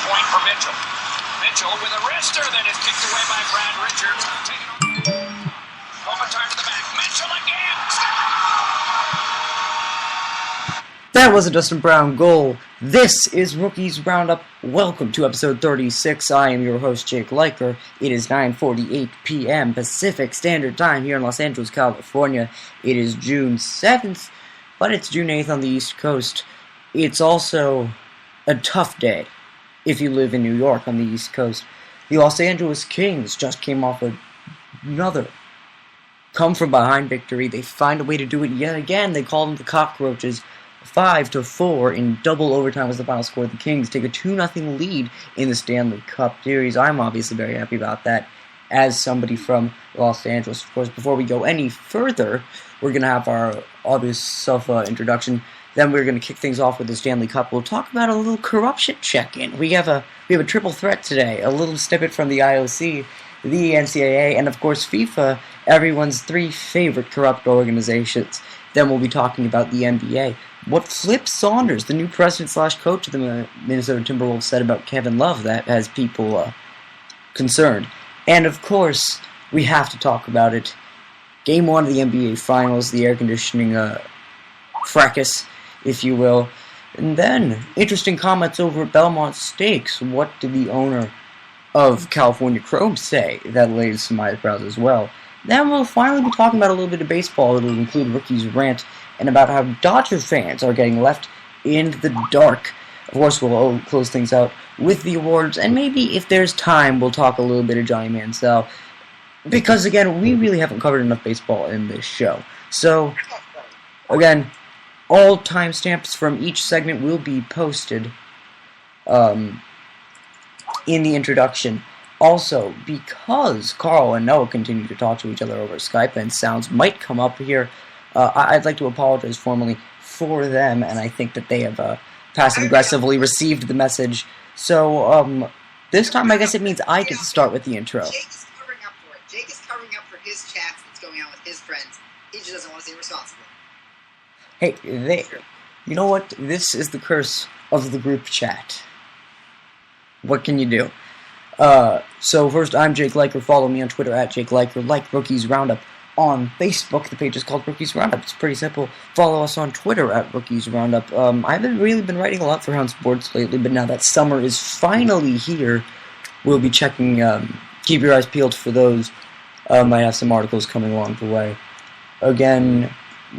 point for Mitchell. Mitchell with a wrister that is kicked away by Brad Richards. Kopitar to the back. Mitchell again. That was a Dustin Brown goal. This is Rookies Roundup. Welcome to episode 36. I am your host, Jake Liker. It is 9:48 p.m. Pacific Standard Time here in Los Angeles, California. It is June 7th, but it's June 8th on the East Coast. It's also a tough day if you live in New York on the East Coast. The Los Angeles Kings just came off another come-from-behind victory. They find a way to do it yet again. They call them the Cockroaches. 5-4 in double overtime was the final score. The Kings take a 2-0 lead in the Stanley Cup Series. I'm obviously very happy about that as somebody from Los Angeles. Of course, before we go any further, we're going to have our obvious self-introduction. Then we're going to kick things off with the Stanley Cup. We'll talk about a little corruption check-in. We have a triple threat today. A little snippet from the IOC, the NCAA, and of course FIFA, everyone's three favorite corrupt organizations. Then we'll be talking about the NBA. What Flip Saunders, the new president/coach of the Minnesota Timberwolves, said about Kevin Love that has people concerned. And of course, we have to talk about it. Game 1 of the NBA Finals, the air conditioning fracas, if you will. And then, interesting comments over at Belmont Steaks. What did the owner of California Chrome say? That lays some eyebrows as well. Then we'll finally be talking about a little bit of baseball. It'll include Rookie's rant and about how Dodger fans are getting left in the dark. Of course, we'll close things out with the awards, and maybe if there's time, we'll talk a little bit of Johnny Manziel. Because, again, we really haven't covered enough baseball in this show. So, again, all timestamps from each segment will be posted in the introduction. Also, because Carl and Noah continue to talk to each other over Skype and sounds might come up here, I'd like to apologize formally for them, and I think that they have passive-aggressively received the message. So, this time I guess it means I get to start with the intro. Jake is covering up for it. Jake is covering up for his chats that's going on with his friends. He just doesn't want to seem responsible. Hey, you know what? This is the curse of the group chat. What can you do? So first, I'm Jake Liker. Follow me on Twitter at Jake Liker. Like Rookies Roundup on Facebook. The page is called Rookies Roundup. It's pretty simple. Follow us on Twitter at Rookies Roundup. I haven't really been writing a lot for Hound Sports lately, but now that summer is finally here, we'll be checking. Keep your eyes peeled for those. Might have some articles coming along the way. Again,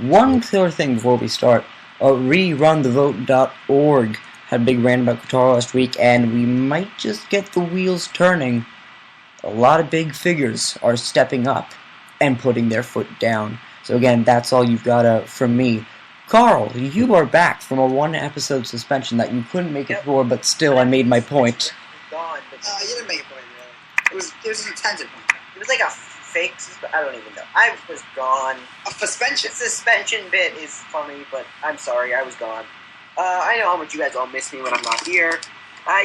one clear thing before we start. RerunTheVote.org had a big rant about Qatar last week, and we might just get the wheels turning. A lot of big figures are stepping up and putting their foot down. So again, that's all you've got from me. Carl, you are back from a one-episode suspension that you couldn't make it for, but still I made my point. Gone, but you didn't make a point, really. It was an intended point. It was like a fake I don't even know. I was gone. A suspension. The suspension bit is funny, but I'm sorry, I was gone. I know how much you guys all miss me when I'm not here.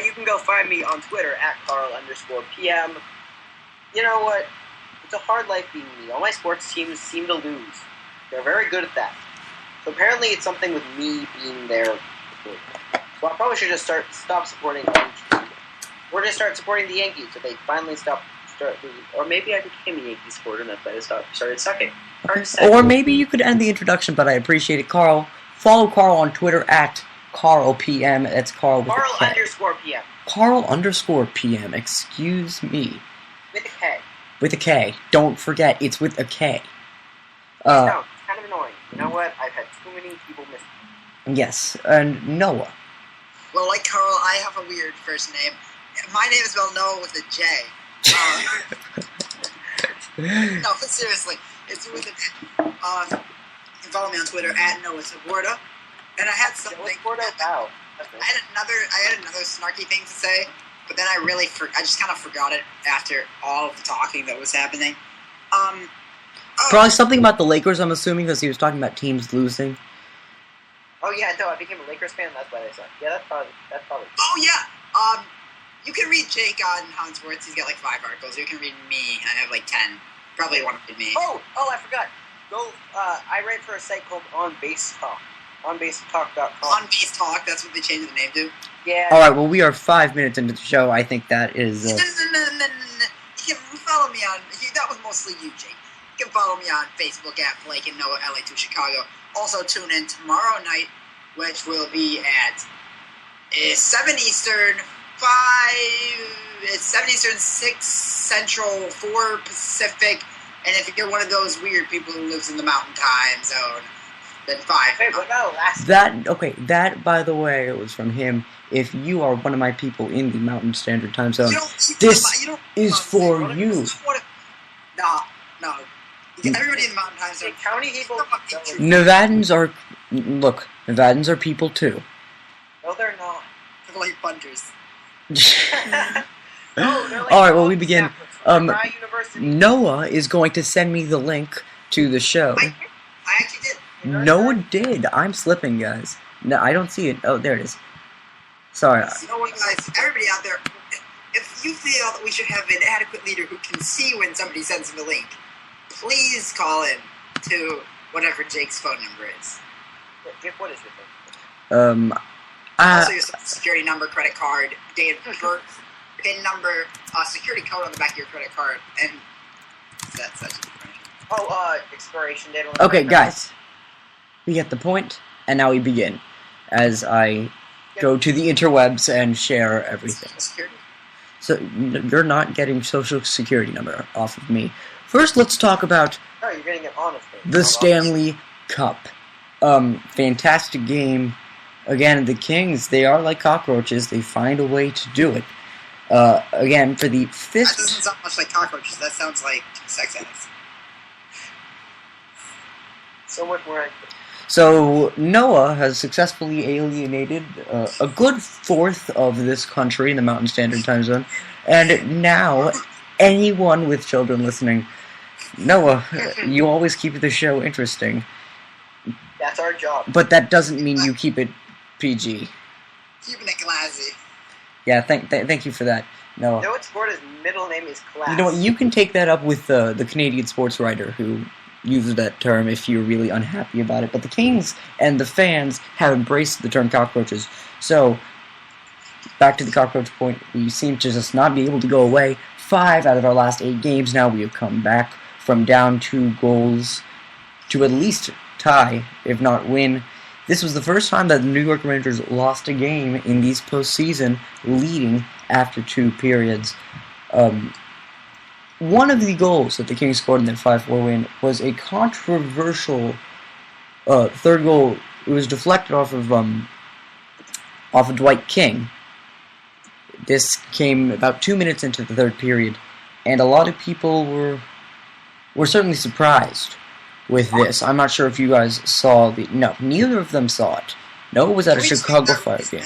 You can go find me on Twitter at Carl_PM. You know what? It's a hard life being me. All my sports teams seem to lose. They're very good at that. So apparently it's something with me being there. So I probably should just stop supporting the Yankees. Or just start supporting the Yankees so they finally start losing. Or maybe I became a Yankee supporter and that's why I started sucking. Or maybe you could end the introduction, but I appreciate it. Carl, follow Carl on Twitter at CarlPM. That's Carl with a K. Carl_PM. Carl_PM. Excuse me. With a K. With a K. Don't forget, it's with a K. No, it's kind of annoying. You know what? I've had too many people miss me. Yes, and Noah. Well, like Carl, I have a weird first name. My name is spelled Noah with a J. No, but seriously, it's with a... you can follow me on Twitter at Noah Saborda. And I had something... Wow. I had another snarky thing to say, but then I just kind of forgot it after all of the talking that was happening. Probably something about the Lakers, I'm assuming, because he was talking about teams losing. Oh yeah, no, I became a Lakers fan, that's why they suck. Yeah, that's probably... Oh yeah! You can read Jake on Hound Sports, he's got like 5 articles. You can read me, I have like 10. Probably want to read me. Oh, I forgot. I write for a site called On Base Talk. OnBaseTalk.com. On Base Talk, that's what they changed the name to. Yeah. Alright, well, we are 5 minutes into the show. I think that is... No. You can follow me on... That was mostly you, Jake. You can follow me on Facebook at Blake and Noah LA2 Chicago. Also, tune in tomorrow night, which will be at 7 Eastern, 7 Eastern, 6 Central, 4 Pacific, and if you're one of those weird people who lives in the Mountain Time Zone, then 5. Hey, but no, That, by the way, was from him. If you are one of my people in the Mountain Standard Time Zone, You don't- this you don't- is for you. No. Everybody in the Mountain Time Zone. County people. Nevadans are... Look, Nevadans are people, too. No, they're not. They're like punters. No, they're like Alright, well, we begin. University. Noah is going to send me the link to the show. I actually did. Noah did. I'm slipping, guys. No, I don't see it. Oh, there it is. Sorry. You know what, guys? Everybody out there, if you feel that we should have an adequate leader who can see when somebody sends him a link, please call in to whatever Jake's phone number is. Jake, what is your phone? Also, your social security number, credit card, date of birth, PIN number, security code on the back of your credit card, and that's such a Expiration date. On the Okay, credit guys. We get the point, and now we begin. As I go to the interwebs and share everything. security. So, you're not getting social security number off of me. First, let's talk about No, you're getting it on of me. the Stanley Cup. Fantastic game. Again, the Kings, they are like cockroaches. They find a way to do it. Again, for the That fifth... doesn't sound much like cockroaches. That sounds like sex addicts. So much more. So, Noah has successfully alienated a good fourth of this country in the Mountain Standard Time Zone. And now, anyone with children listening, Noah, you always keep the show interesting. That's our job. But that doesn't mean you keep it PG. Keeping it classy. Yeah, thank you for that, Noah. You know what sport his middle name is class? You know what, you can take that up with the Canadian sports writer who uses that term if you're really unhappy about it. But the Kings and the fans have embraced the term cockroaches. So, back to the cockroach point, we seem to just not be able to go away. 5 out of our last 8 games now, we have come back from down 2 goals to at least tie, if not win. This was the first time that the New York Rangers lost a game in these postseason, leading after 2 periods. One of the goals that the Kings scored in that 5-4 win was a controversial third goal. It was deflected off of Dwight King. This came about 2 minutes into the third period, and a lot of people were certainly surprised with this. I'm not sure if you guys saw the... No, neither of them saw it. Noah was at a Chicago Fire game.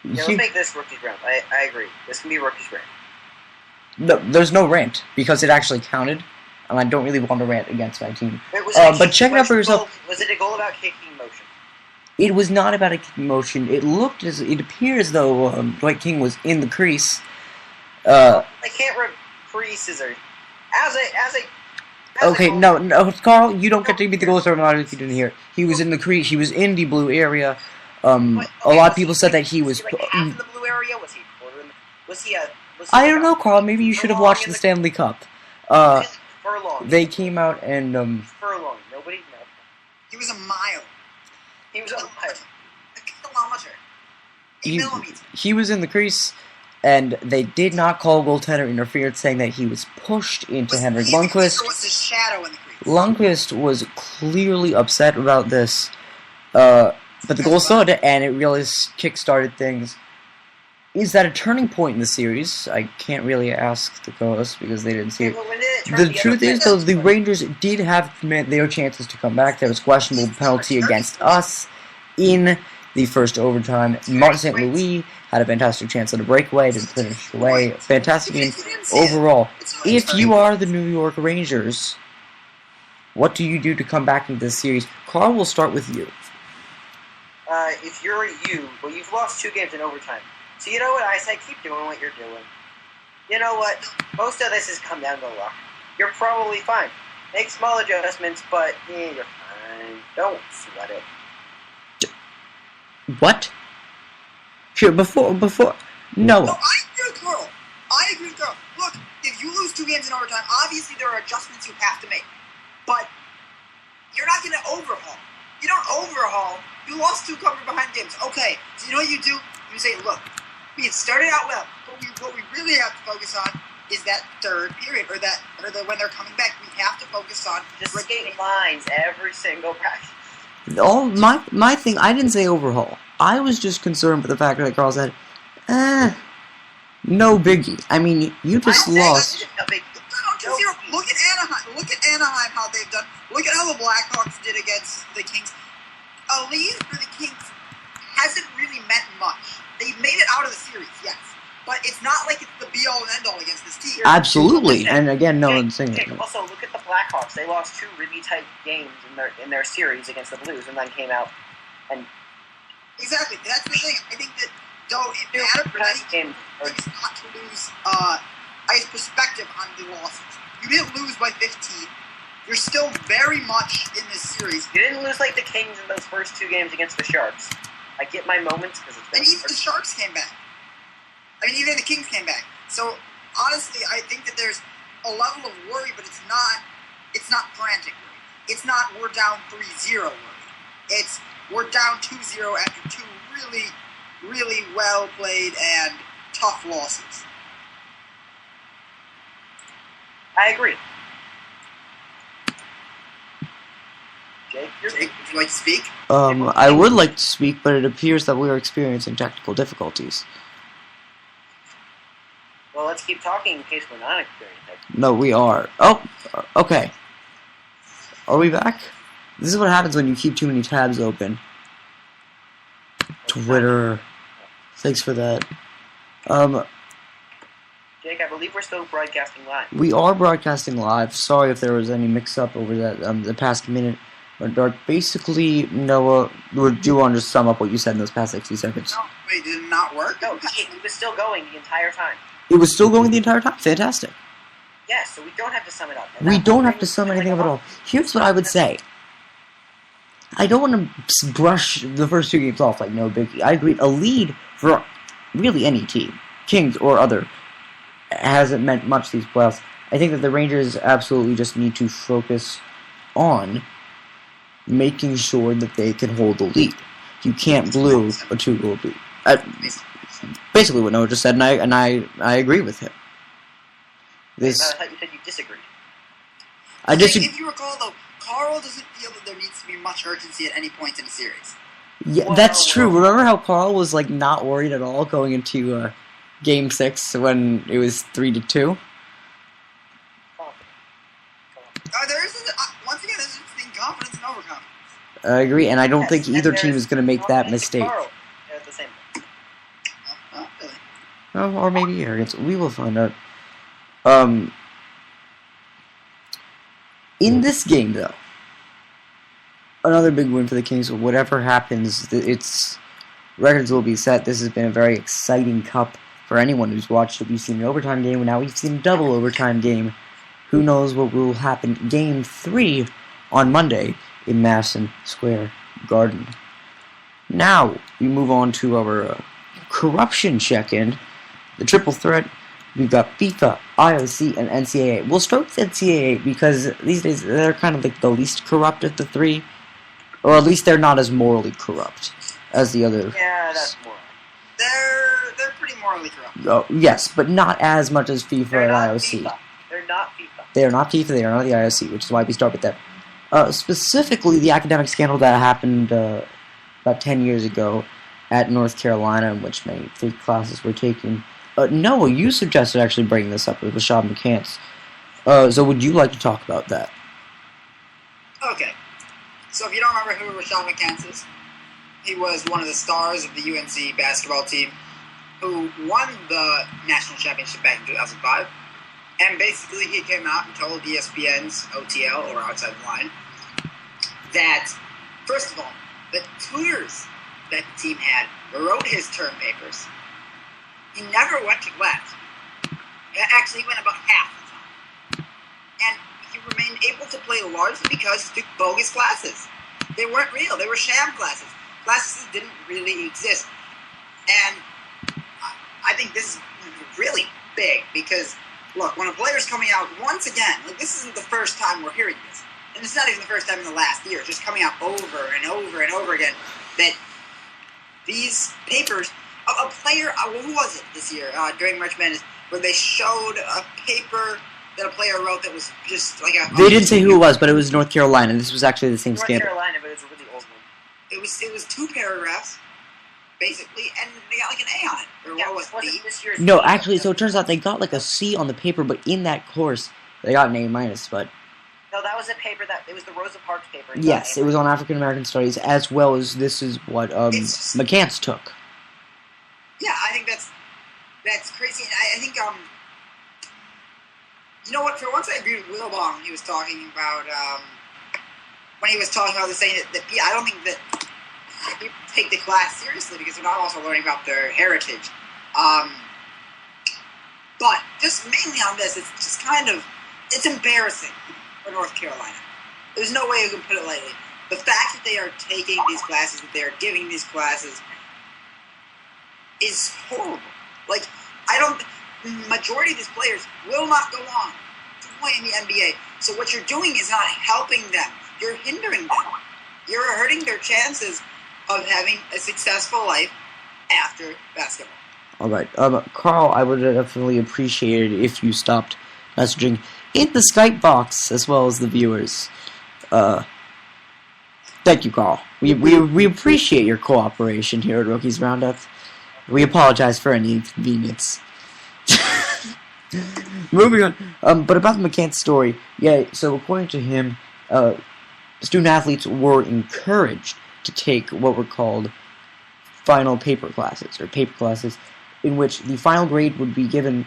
Yeah, let's make this rookies round. I agree. This can be rookies round. No, there's no rant, because it actually counted, and I don't really want to rant against my team. Wait, But check it out for yourself. Was it a goal about kicking motion? It was not about a kicking motion. It appeared as though Dwight King was in the crease. I can't referee scissors. Okay, no, Carl, you don't get to be the goal scorer if you didn't hear it. He was in the crease. He was in the blue area. A lot of people said that he was... like half in the blue area? Was he a quarter in the... Was he I don't know, Carl. Maybe you should have watched the Stanley Cup. Furlong. They came out and... Furlong. Nobody knows. He was a mile. He was a mile. A kilometer. A millimeter. He was in the crease, and they did not call goaltender interference, saying that he was pushed into Henrik Lundqvist. There was a shadow in the crease. Lundqvist was clearly upset about this, but the goal stood, and it really kick-started things. Is that a turning point in the series? I can't really ask the co-hosts because they didn't see it. The truth is, though, the Rangers did have their chances to come back. There was a questionable penalty against us in the first overtime. Martin St. Louis had a fantastic chance at a breakaway to finish away. Fantastic game overall. If you are the New York Rangers, what do you do to come back into this series? Carl, we'll start with you. If you're you, well, you've lost 2 games in overtime. So you know what I say? Keep doing what you're doing. You know what? Most of this has come down to luck. You're probably fine. Make small adjustments, but you're fine. Don't sweat it. What? Sure, before... No, No. I agree with Carl. Look, if you lose 2 games in overtime, obviously there are adjustments you have to make. But you're not going to overhaul. You don't overhaul. You lost 2 cover-behind games. Okay, so you know what you do? You say, look, we had started out well, but what we really have to focus on is that third period, or when they're coming back. We have to focus on Just skate lines every single practice. All my thing, I didn't say overhaul. I was just concerned with the fact that Carl said, no biggie. I mean, you just lost. Look at Anaheim. Look at Anaheim, how they've done. Look at how the Blackhawks did against the Kings. A lead for the Kings hasn't really meant much. They've made it out of the series, yes. But it's not like it's the be-all and end-all against this team. Absolutely. And again, no one's saying that. that. Also, look at the Blackhawks. They lost 2 really tight games in their series against the Blues, and then came out and... Exactly. That's the thing. I think that, though, it mattered for any team not to lose, perspective on the losses. You didn't lose by 15. You're still very much in this series. You didn't lose like the Kings in those first 2 games against the Sharks. I get my moments because it's... And even the Sharks came back. I mean, even the Kings came back. So, honestly, I think that there's a level of worry, but it's not frantic worry. It's not we're down 3-0 worry. It's we're down 2-0 after 2 really, really well-played and tough losses. I agree. Jake, would you like to speak? I would like to speak, but it appears that we are experiencing technical difficulties. Well, let's keep talking in case we're not experiencing it. No, we are. Oh, okay. Are we back? This is what happens when you keep too many tabs open. Twitter. Thanks for that. Jake, I believe we're still broadcasting live. We are broadcasting live. Sorry if there was any mix-up over that the past minute. But basically, Noah, would you want to sum up what you said in those past 60 seconds? No, wait, did it not work? No, it was still going the entire time. It was still going the entire time? Fantastic. Yes, so we don't have to sum it up. We don't have to sum anything up at all. Here's what I would say. I don't want to brush the first 2 games off like no biggie. I agree. A lead for really any team, Kings or other, hasn't meant much these playoffs. I think that the Rangers absolutely just need to focus on making sure that they can hold the lead. You can't blow a 2-goal lead. Basically what Noah just said, and I agree with him. I thought you said you disagreed. I disagree. If you recall, though, Carl doesn't feel that there needs to be much urgency at any point in the series. Yeah, that's true. Remember how Carl was like not worried at all going into Game 6 when it was 3-2? Once again, there's just confidence and overconfidence. I agree, and I don't think either team is going to make that mistake. The same thing. Really. Oh, or maybe arrogance. We will find out. In this game, though, another big win for the Kings. Whatever happens, its records will be set. This has been a very exciting cup for anyone who's watched it. We've seen an overtime game, and now we've seen a double overtime game. Who knows what will happen? Game 3 on Monday in Madison Square Garden. Now, we move on to our corruption check-in. The triple threat. We've got FIFA, IOC, and NCAA. We'll start with NCAA because these days they're kind of like the least corrupt of the 3. Or at least they're not as morally corrupt as the other. Yeah, that's more. They're pretty morally corrupt. Oh, yes, but not as much as FIFA and IOC. FIFA. They're not FIFA. They are not FIFA, they are not the IOC, which is why we start with them. Specifically, the academic scandal that happened about 10 years ago at North Carolina, in which many fake classes were taken. Noah, you suggested actually bringing this up with Rashad McCants. So would you like to talk about that? Okay. So if you don't remember who Rashad McCants is, he was one of the stars of the UNC basketball team who won the national championship back in 2005. And basically he came out and told ESPN's OTL, or Outside the Line, that, first of all, the tutors that the team had wrote his term papers. He never went to class. Actually, he went about half the time. And he remained able to play largely because he took bogus classes. They weren't real. They were sham classes. Classes that didn't really exist. And I think this is really big because, look, when a player's coming out once again, like this isn't the first time we're hearing this. And it's not even the first time in the last year. It's just coming out over and over and over again that these papers, a player, who was it this year during March Madness, where they showed a paper that a player wrote that was just like a... They didn't say who it was, but it was North Carolina. This was actually the same North scandal. Carolina, but it's a really old one. It was 2 paragraphs, basically, and they got like an A on it. Or what was wasn't it? this year's No, team. actually, so it turns out they got like a C on the paper, but in that course, they got an A minus, but... No, that was a paper it was the Rosa Parks paper. Yes, it was on African American Studies, as well as this is what McCants took. Yeah, I think that's crazy. I think you know what? For once, I agree with Wilbon when he was talking about the saying that I don't think that people take the class seriously because they're not also learning about their heritage. But just mainly on this, it's just it's embarrassing for North Carolina. There's no way you can put it lightly. The fact that they are taking these classes, that they are giving these classes, is horrible. Like, majority of these players will not go on to play in the NBA. So what you're doing is not helping them. You're hindering them. You're hurting their chances of having a successful life after basketball. All right, Carl, I would definitely appreciate it if you stopped messaging in the Skype box as well as the viewers. Thank you, Carl. We appreciate your cooperation here at Rookies Roundup. We apologize for any inconvenience. Moving on. But about the McCants story, yeah. So according to him, student athletes were encouraged to take what were called final paper classes, or paper classes, in which the final grade would be given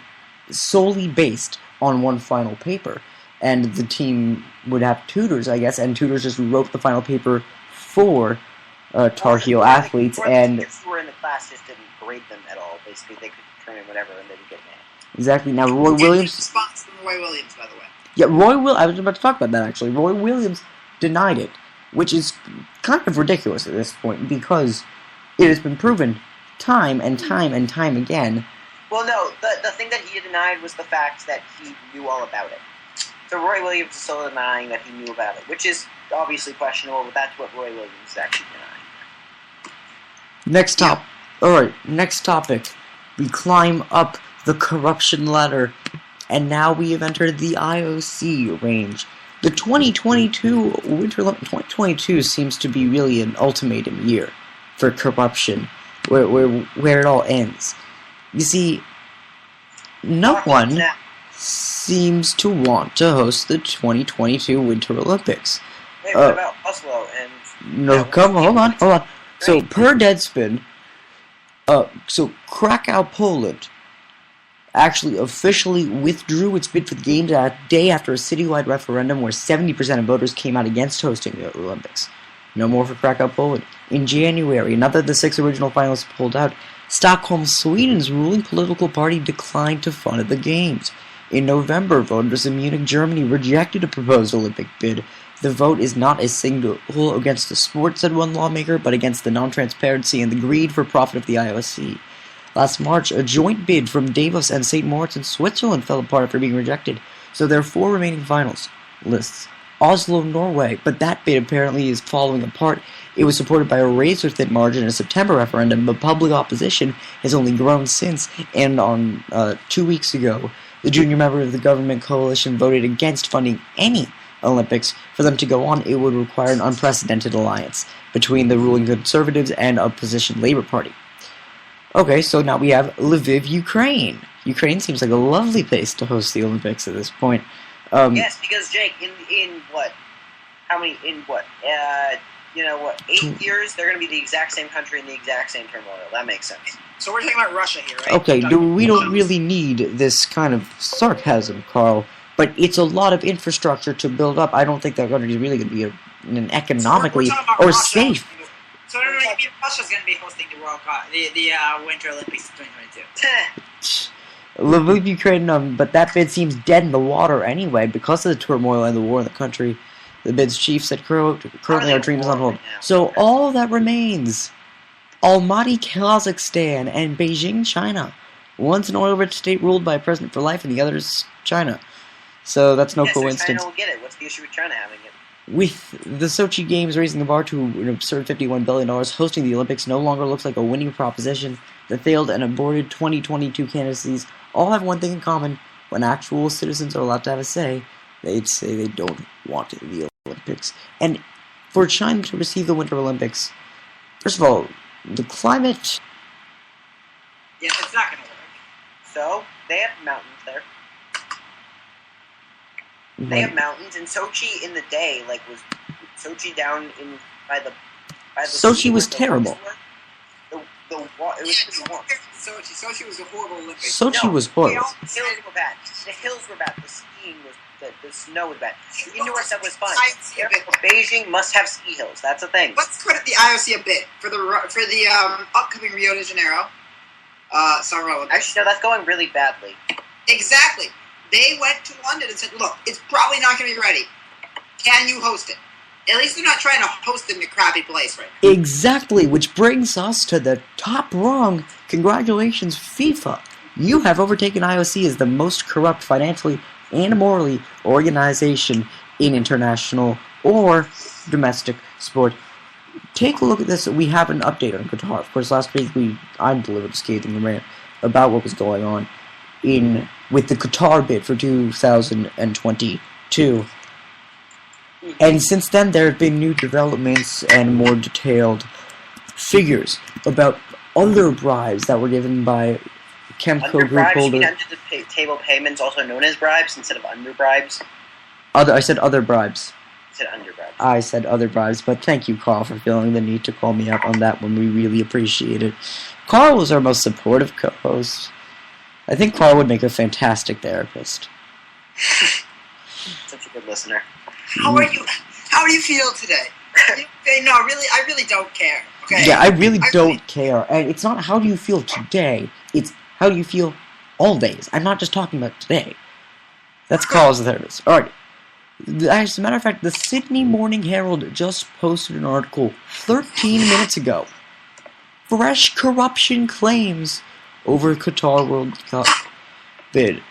solely based on one final paper. And the team would have tutors, I guess, and tutors just wrote the final paper for Tar Heel athletes. And the kids who were in the class just didn't grade them at all. Basically, they could turn in whatever and they would get an A. Exactly. Now, Roy Williams... Spots from Roy Williams, by the way. Yeah, I was about to talk about that, actually. Roy Williams denied it, which is kind of ridiculous at this point, because it has been proven time and time and time again. Well, no, the thing that he denied was the fact that he knew all about it. So Roy Williams is still denying that he knew about it, which is obviously questionable, but that's what Roy Williams is actually denying. Next topic. We climb up the corruption ladder, and now we have entered the IOC range. The 2022 Winter Olympics 2022 seems to be really an ultimatum year for corruption, where it all ends. You see, no one seems to want to host the 2022 Winter Olympics. Wait, what about Oslo and... No, hold on. So, per Deadspin, so Krakow, Poland, actually officially withdrew its bid for the games a day after a citywide referendum where 70% of voters came out against hosting the Olympics. No more for Krakow, Poland. In January, another of the 6 original finalists pulled out. Stockholm, Sweden's ruling political party declined to fund the games. In November, voters in Munich, Germany rejected a proposed Olympic bid. The vote is not a single against the sport, said one lawmaker, but against the non-transparency and the greed for profit of the IOC. Last March, a joint bid from Davos and St. Moritz in Switzerland fell apart after being rejected, so there are 4 remaining finals lists. Oslo, Norway, but that bid apparently is falling apart. It was supported by a razor-thin margin in a September referendum, but public opposition has only grown since, and on 2 weeks ago, the junior member of the government coalition voted against funding any Olympics. For them to go on, it would require an unprecedented alliance between the ruling Conservatives and opposition Labour Party. Okay, so now we have Lviv, Ukraine. Ukraine seems like a lovely place to host the Olympics at this point. Yes, because Jake, in what? How many? In what? 8 years, they're going to be the exact same country in the exact same turmoil. That makes sense. So we're talking about Russia here, right? Okay, we don't really need this kind of sarcasm, Carl, but it's a lot of infrastructure to build up. I don't think that country is really going to be an economically or safe. So Russia's going to be hosting the World Cup, the Winter Olympics in 2022. Lviv, Ukraine, but that bid seems dead in the water anyway because of the turmoil and the war in the country. The bid's chief said currently our dream is on hold. Right now? So all that remains, Almaty Kazakhstan and Beijing, China. One's an oil-rich state ruled by a president for life, and the other is China. So that's no Yes, so coincidence. China will get it. What's the issue with China having it? With the Sochi Games raising the bar to an absurd $51 billion, hosting the Olympics no longer looks like a winning proposition. The failed and aborted 2022 candidacies all have one thing in common. When actual citizens are allowed to have a say, they'd say they don't want the Olympics. And for China to receive the Winter Olympics, first of all, the climate... Yeah, it's not going to work. So, they have mountains there. They have mountains, and Sochi in the day, was Sochi down in by the Sochi sea was where the terrible. lakes were? It was pretty warm. Sochi was a horrible Olympics. Sochi was horrible. The hills were bad. The hills were bad. The skiing was the snow was bad. The indoor stuff was fine. Therefore, Beijing must have ski hills. That's a thing. Let's credit the IOC a bit for the upcoming Rio de Janeiro Summer Olympics. Actually, no, that's going really badly. Exactly. They went to London and said, look, it's probably not going to be ready. Can you host it? At least they're not trying to host it in a crappy place right now. Exactly, which brings us to the top rung. Congratulations, FIFA. You have overtaken IOC as the most corrupt financially and morally organization in international or domestic sport. Take a look at this. We have an update on Qatar. Of course, last week I delivered a scathing rant about what was going on with the Qatar bid for 2022. And since then, there have been new developments and more detailed figures about other bribes that were given by Chemco Under group bribes, you holders. mean under the table payments, also known as bribes, instead of under bribes? I said other bribes. You said under bribes. I said other bribes, but thank you, Carl, for feeling the need to call me up on that one. We really appreciate it. Carl was our most supportive co-host. I think Carl would make a fantastic therapist. Such a good listener. How are you? How do you feel today? No, really, I really don't care. Okay. Yeah, I really don't care. And it's not how do you feel today, it's how do you feel all days. I'm not just talking about today. That's Carl's therapist. Alright. As a matter of fact, the Sydney Morning Herald just posted an article 13 minutes ago. Fresh corruption claims over Qatar World Cup bid.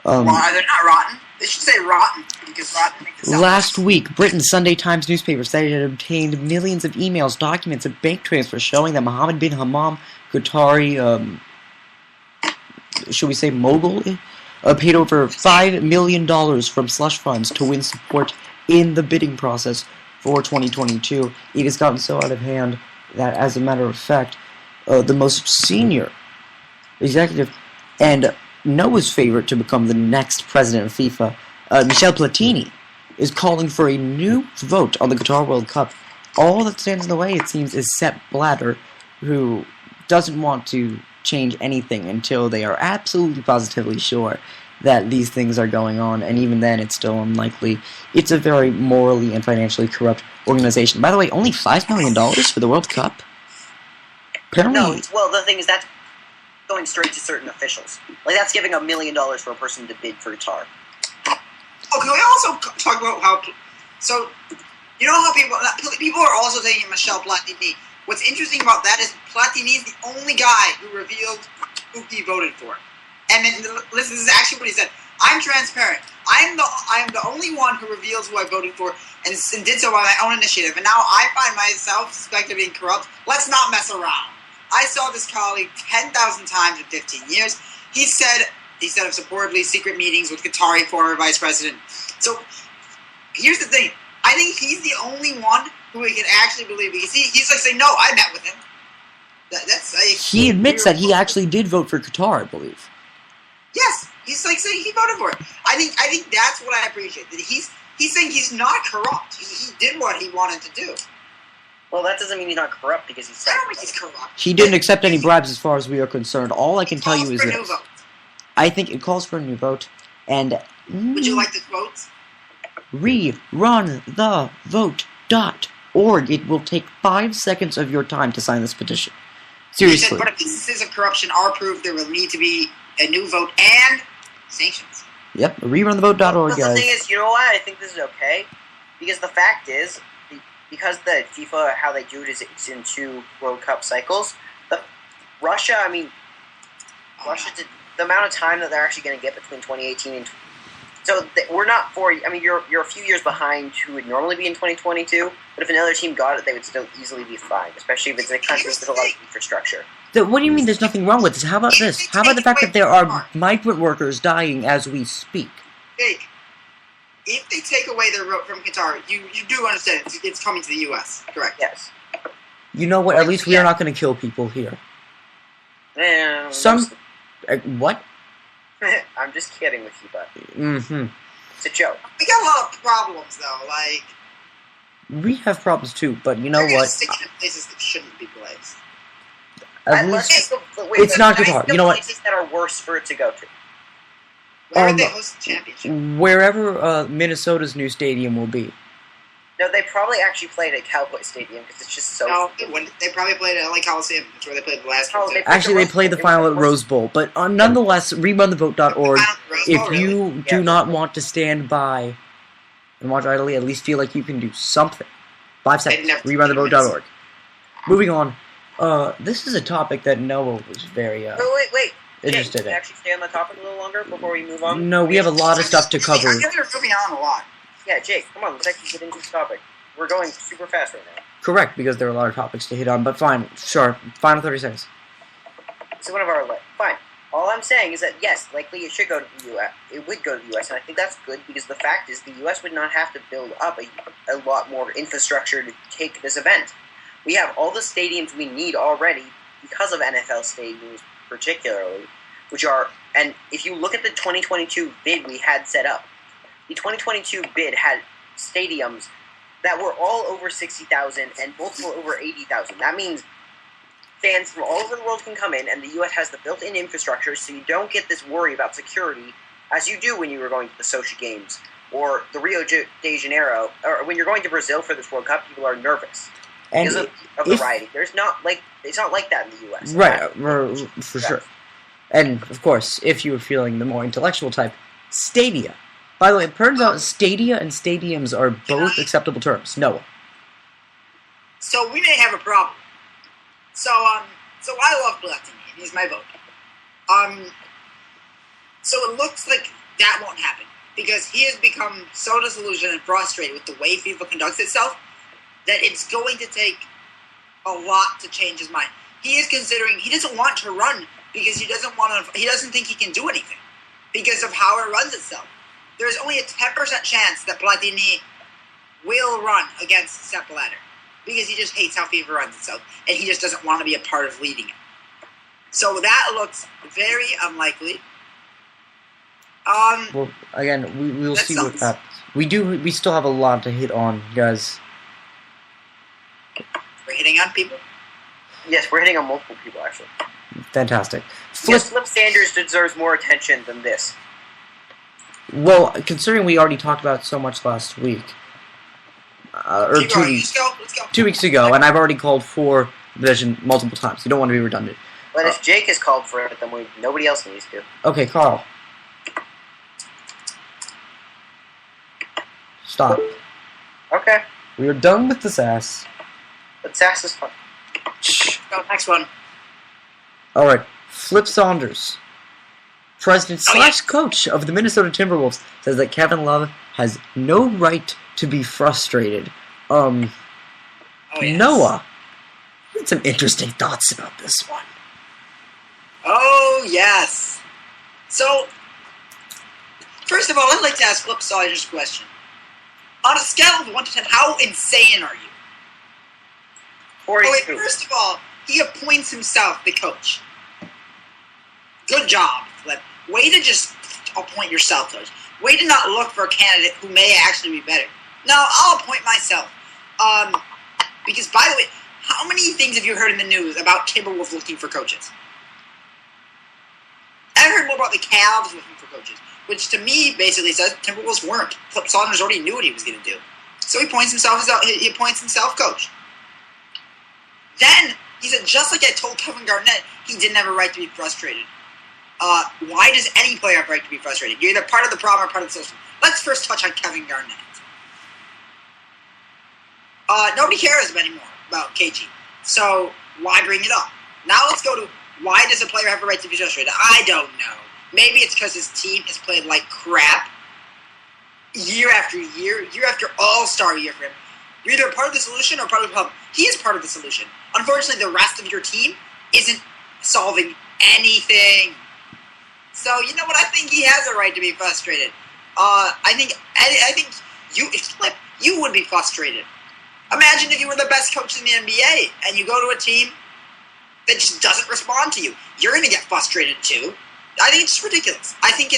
Why they're not rotten? They should say rotten because rotten makes it sound Last week, Britain's Sunday Times newspaper said it had obtained millions of emails, documents, and bank transfers showing that Mohammed bin Hammam, Qatari, should we say mogul, paid over $5 million from slush funds to win support in the bidding process for 2022. It has gotten so out of hand that, as a matter of fact, the most senior executive and Noah's favorite to become the next president of FIFA, Michel Platini, is calling for a new vote on the Qatar World Cup. All that stands in the way, it seems, is Sepp Blatter, who doesn't want to change anything until they are absolutely positively sure that these things are going on, and even then it's still unlikely. It's a very morally and financially corrupt organization. By the way, only $5 million for the World Cup? Apparently... No, well, the thing is that's going straight to certain officials. That's giving $1 million for a person to bid for Qatar. Oh, can we also talk about how... So, you know how people are also saying Michel Platini. What's interesting about that is Platini is the only guy who revealed who he voted for. And then, this is actually what he said. I'm transparent. I am the only one who reveals who I voted for and did so by my own initiative. And now I find myself suspected of being corrupt. Let's not mess around. I saw this colleague 10,000 times in 15 years. He said of supportedly secret meetings with Qatari former vice president. So, here's the thing. I think he's the only one who we can actually believe. Because he's like saying, no, I met with him. He admits that he actually did vote for Qatar, I believe. Yes, he's like saying he voted for it. I think that's what I appreciate. That he's saying he's not corrupt. He did what he wanted to do. Well, that doesn't mean he's not corrupt because he's... I don't think he's corrupt. He didn't accept any bribes as far as we are concerned. All I can tell you is this. this. I think it calls for a new vote, and... Would you like this vote? Rerunthevote.org. It will take 5 seconds of your time to sign this petition. Seriously. But if instances of corruption are proved, there will need to be a new vote and sanctions. Yep, rerunthevote.org, But guys. the thing is, you know why I think this is okay? Because the fact is, because the FIFA, how they do it is it's in 2 World Cup cycles. Russia, the amount of time that they're actually going to get between 2018 and we're not you're a few years behind who would normally be in 2022, but if another team got it, they would still easily be fine, especially if it's a country with a lot of infrastructure. What do you mean there's nothing wrong with this? How about this? How about the fact that there are migrant workers dying as we speak? Jake, if they take away their road from Qatar, you do understand it's coming to the U.S., correct? Yes. You know what? At least we are not going to kill people here. What? I'm just kidding with you, bud. Mm-hmm. It's a joke. We got a lot of problems, though. Like, we have problems too, but you know what? Stick in places that shouldn't be placed. At least it's not Qatar. You know what? Places that are worse for it to go to. Where would they host the championship? Wherever Minnesota's new stadium will be. No, they probably actually played at Cowboy Stadium because it's just so. No, they probably played at LA Coliseum. That's where they played the last one. Actually, they played the final at Rose Bowl. But nonetheless, rerunthevote.org. If you do not want to stand by and watch idly, at least feel like you can do something. 5 seconds. Rerunthevote.org. Moving on. This is a topic that Noah was very wait. interested in. Can we actually stay on the topic a little longer before we move on? No, we have a lot of stuff to cover. I think they're moving on a lot. Yeah, Jake, come on, let's actually get into this topic. We're going super fast right now. Correct, because there are a lot of topics to hit on, but fine, sure. Final 30 seconds. So one of our fine. All I'm saying is that yes, likely it should go to the U.S. It would go to the U.S. and I think that's good because the fact is the U.S. would not have to build up a lot more infrastructure to take this event. We have all the stadiums we need already because of NFL stadiums, particularly, and if you look at the 2022 bid we had set up. The 2022 bid had stadiums that were all over 60,000 and multiple over 80,000. That means fans from all over the world can come in, and the U.S. has the built-in infrastructure, so you don't get this worry about security as you do when you were going to the Sochi Games or the Rio de Janeiro, or when you're going to Brazil for this World Cup. People are nervous because of the rioting. It's not like that in the U.S. Right, for sure. And of course, if you were feeling the more intellectual type, stadia. By the way, it turns out stadia and stadiums are both acceptable terms. Noah. So we may have a problem. So I love Platini. He's my vote. So it looks like that won't happen because he has become so disillusioned and frustrated with the way FIFA conducts itself that it's going to take a lot to change his mind. He is considering he doesn't want to run because he doesn't think he can do anything because of how it runs itself. There's only a 10% chance that Platini will run against Sepp Blatter because he just hates how FIFA runs itself, and he just doesn't want to be a part of leading it. So that looks very unlikely. Well, again, we'll see what happens. We still have a lot to hit on, guys. We're hitting on people? Yes, we're hitting on multiple people, actually. Fantastic. Flip Sanders deserves more attention than this. Well, considering we already talked about it so much last week, or 2 weeks, Let's go. 2 weeks ago, and I've already called for the division multiple times. You don't want to be redundant. But if Jake has called for it, then nobody else needs to. Okay, Carl. Stop. Okay. We are done with the sass. But sass is fun. Go, next one. Alright, Flip Saunders, president / coach of the Minnesota Timberwolves, says that Kevin Love has no right to be frustrated. Yes. Noah, you had some interesting thoughts about this one. Oh, yes. So, first of all, I'd like to ask Flip Saunders a question. On a scale of 1 to 10, how insane are you? 42. First of all, he appoints himself the coach. Good job, Flip. Way to just appoint yourself, coach. Way to not look for a candidate who may actually be better. No, I'll appoint myself. Because, by the way, how many things have you heard in the news about Timberwolves looking for coaches? I've heard more about the Cavs looking for coaches, which to me basically says Timberwolves weren't. Flip Saunders already knew what he was going to do. So he appoints himself coach. Then, he said, just like I told Kevin Garnett, he didn't have a right to be frustrated. Why does any player have a right to be frustrated? You're either part of the problem or part of the solution. Let's first touch on Kevin Garnett. Nobody cares anymore about KG. So why bring it up? Now let's go to why does a player have a right to be frustrated? I don't know. Maybe it's because his team has played like crap year after all-star year for him. You're either part of the solution or part of the problem. He is part of the solution. Unfortunately, the rest of your team isn't solving anything. So, you know what? I think he has a right to be frustrated. I think you would be frustrated. Imagine if you were the best coach in the NBA and you go to a team that just doesn't respond to you. You're going to get frustrated too. I think it's just ridiculous. I think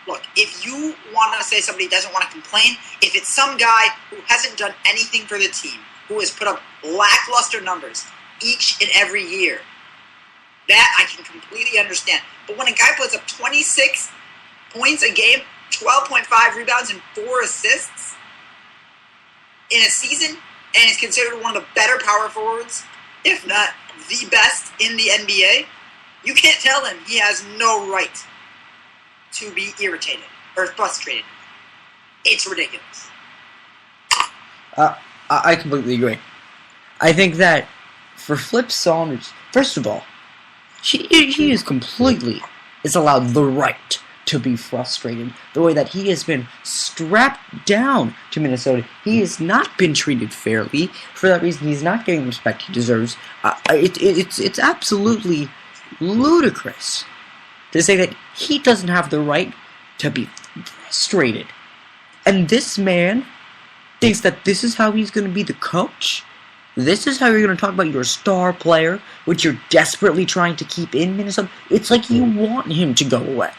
look, if you want to say somebody doesn't want to complain, if it's some guy who hasn't done anything for the team, who has put up lackluster numbers each and every year, that I can completely understand. But when a guy puts up 26 points a game, 12.5 rebounds, and 4 assists in a season, and is considered one of the better power forwards, if not the best in the NBA, you can't tell him he has no right to be irritated or frustrated. It's ridiculous. I completely agree. I think that for Flip Saunders, first of all, he is allowed the right to be frustrated. The way that he has been strapped down to Minnesota, he has not been treated fairly. For that reason, he's not getting the respect he deserves. It's absolutely ludicrous to say that he doesn't have the right to be frustrated. And this man thinks that this is how he's going to be the coach? This is how you're going to talk about your star player, which you're desperately trying to keep in Minnesota? It's like you want him to go away.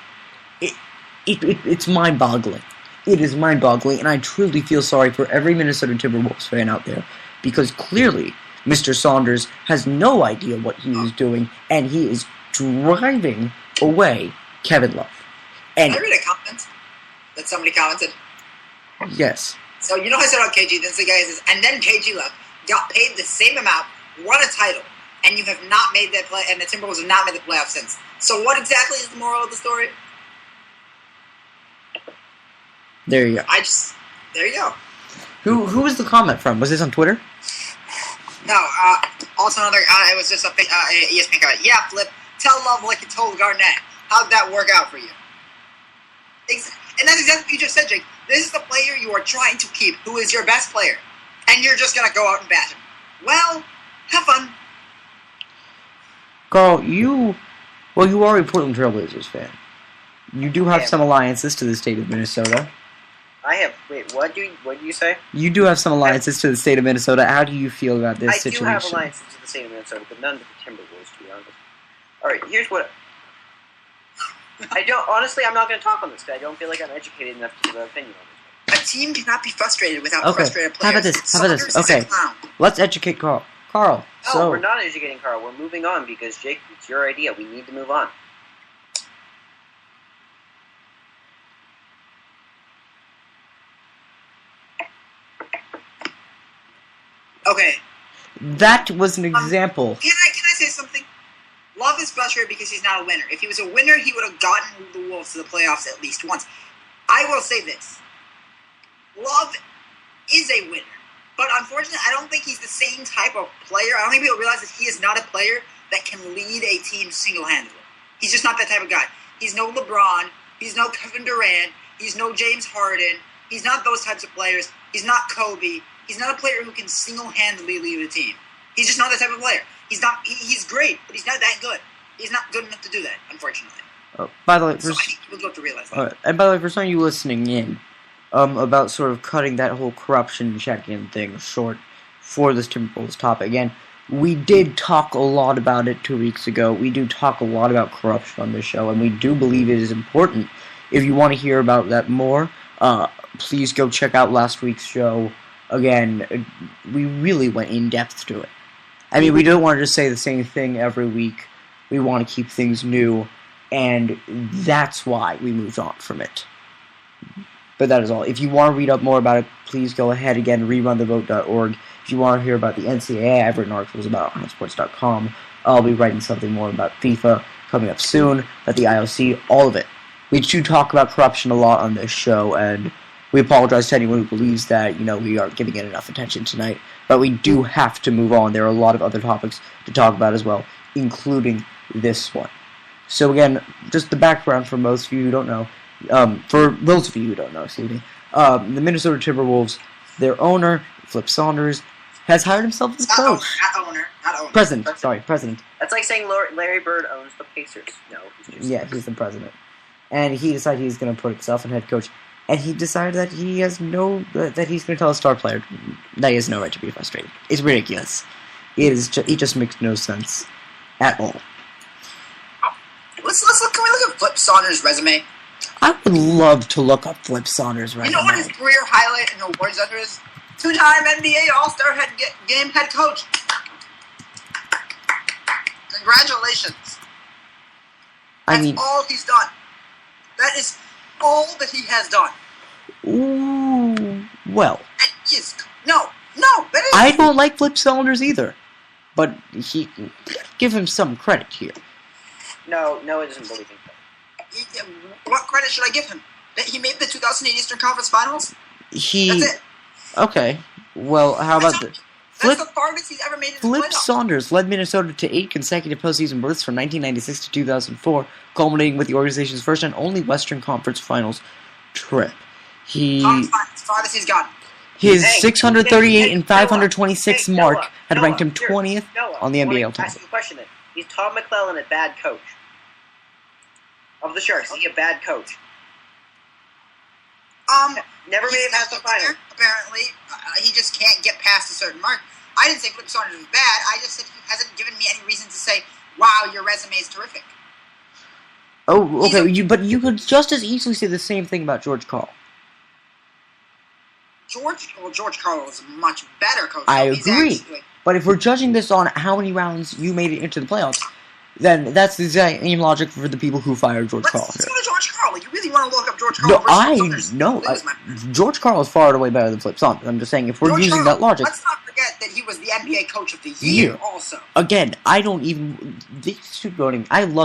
It's mind-boggling. It is mind-boggling, and I truly feel sorry for every Minnesota Timberwolves fan out there, because clearly Mr. Saunders has no idea what he is doing, and he is driving away Kevin Love. And Can I read a comment that somebody commented? Yes. So, you know I said about KG, then the guy says, and then KG left, got paid the same amount, won a title, and you have not made that play, and the Timberwolves have not made the playoffs since. So what exactly is the moral of the story? There you go. There you go. Who was the comment from? Was this on Twitter? No, also another, it was just a ESPN comment. Yeah, Flip, tell Love like you told Garnett. How'd that work out for you? And that's exactly what you just said, Jake. This is the player you are trying to keep, who is your best player, and you're just going to go out and bash him. Well, have fun. Carl, you are a Portland Trailblazers fan. You do have some alliances to the state of Minnesota. I have. Wait, what do you say? You do have some alliances to the state of Minnesota. How do you feel about this situation? I do have alliances to the state of Minnesota, but none to the Timberwolves, to be honest. All right, here's what. Honestly, I'm not going to talk on this because I don't feel like I'm educated enough to give an opinion on this. A team cannot be frustrated without frustrated How players. about this? Okay, let's educate Carl. Carl, no, we're not educating Carl. We're moving on because, Jake, it's your idea. We need to move on. Okay. That was an example. Can I say something? Love is frustrated because he's not a winner. If he was a winner, he would have gotten the Wolves to the playoffs at least once. I will say this. Love is a winner. But unfortunately, I don't think he's the same type of player. I don't think people realize that he is not a player that can lead a team single-handedly. He's just not that type of guy. He's no LeBron. He's no Kevin Durant. He's no James Harden. He's not those types of players. He's not Kobe. He's not a player who can single-handedly lead a team. He's just not that type of player. He's great, but he's not that good. He's not good enough to do that, unfortunately. By the way, I think people have to realize that. And by the way, for some of you listening in, about sort of cutting that whole corruption check-in thing short for this Timberwolves topic, again, we did talk a lot about it 2 weeks ago. We do talk a lot about corruption on this show, and we do believe it is important. If you want to hear about that more, please go check out last week's show. Again, we really went in-depth to it. I mean, we don't want to just say the same thing every week. We want to keep things new, and that's why we moved on from it. But that is all. If you want to read up more about it, please go ahead again, rerunthevote.org. If you want to hear about the NCAA, I've written articles about OnSports.com. I'll be writing something more about FIFA coming up soon, about the IOC, all of it. We do talk about corruption a lot on this show, and We apologize to anyone who believes that, we aren't giving it enough attention tonight. But we do have to move on. There are a lot of other topics to talk about as well, including this one. So again, just the background for most of you who don't know, for those of you who don't know, the Minnesota Timberwolves, their owner, Flip Saunders, has hired himself as coach. Not owner. President. That's like saying Larry Bird owns the Pacers. No, he's the president. And he decided he's going to put himself in head coach. And he decided that that he's going to tell a star player that he has no right to be frustrated. It's ridiculous. It just makes no sense at all. Can we look at Flip Saunders' resume? I would love to look up Flip Saunders' resume. You know what his career highlight and awards under is? 2-time NBA All-Star game head coach. Congratulations. That's all he's done. That is all that he has done. Ooh, well. I don't like Flip Saunders either. But give him some credit here. No, it doesn't believe in credit. What credit should I give him? That he made the 2008 Eastern Conference Finals? That's it. Okay. Well, how about this? That's the farthest he's ever made in the playoffs. Flip Saunders led Minnesota to 8 consecutive postseason berths from 1996 to 2004, culminating with the organization's first and only Western Conference Finals trip. Farthest he's gone. His 638 and 526 mark had ranked him 20th on the NBA all-time. Ask you a question then. Is Tom McClellan a bad coach? Of the Sharks, is he a bad coach? Never made it past the final. Apparently, he just can't get past a certain mark. I didn't say Flip Saunders was bad. I just said he hasn't given me any reason to say, wow, your resume is terrific. Oh, okay, but you could just as easily say the same thing about George Karl. George Karl is a much better coach. I agree. But if we're judging this on how many rounds you made it into the playoffs, then that's the same logic for the people who fired George Karl. Let's go to George Karl. You really want to look up George Karl? No, George Karl is far and away better than Flip Saunders. I'm just saying, if we're using that logic. Let's not forget that he was the NBA Coach of the Year also. Again, I love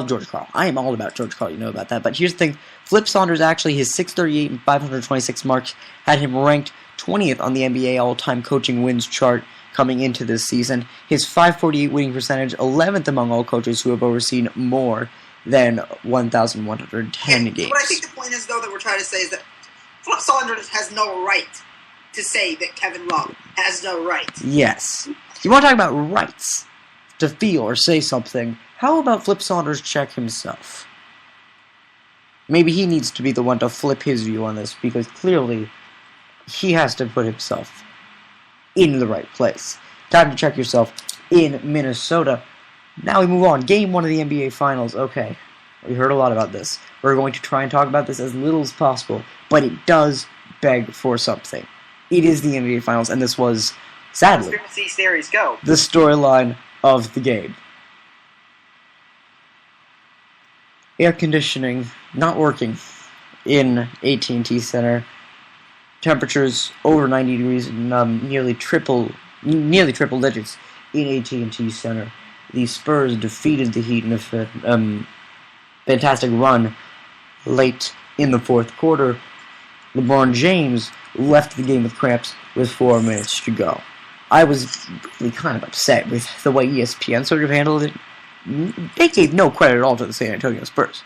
George Karl. I am all about George Karl, you know about that. But here's the thing. Flip Saunders, actually, his 638 and 526 marks had him ranked 20th on the NBA all-time coaching wins chart coming into this season. His 548 winning percentage, 11th among all coaches who have overseen more than 1,110 games. What I think the point is, though, that we're trying to say is that Flip Saunders has no right to say that Kevin Love has no right. Yes. You want to talk about rights to feel or say something? How about Flip Saunders check himself? Maybe he needs to be the one to flip his view on this, because clearly he has to put himself in the right place. Time to check yourself in Minnesota. Now we move on. Game 1 of the NBA Finals. Okay, we heard a lot about this. We're going to try and talk about this as little as possible, but it does beg for something. It is the NBA Finals, and this was, sadly, the storyline of the game. Air conditioning not working in AT&T Center. Temperatures over 90 degrees, nearly triple digits in AT&T Center. The Spurs defeated the Heat in a fantastic run late in the fourth quarter. LeBron James left the game with cramps with 4 minutes to go. I was really kind of upset with the way ESPN sort of handled it. They gave no credit at all to the San Antonio Spurs.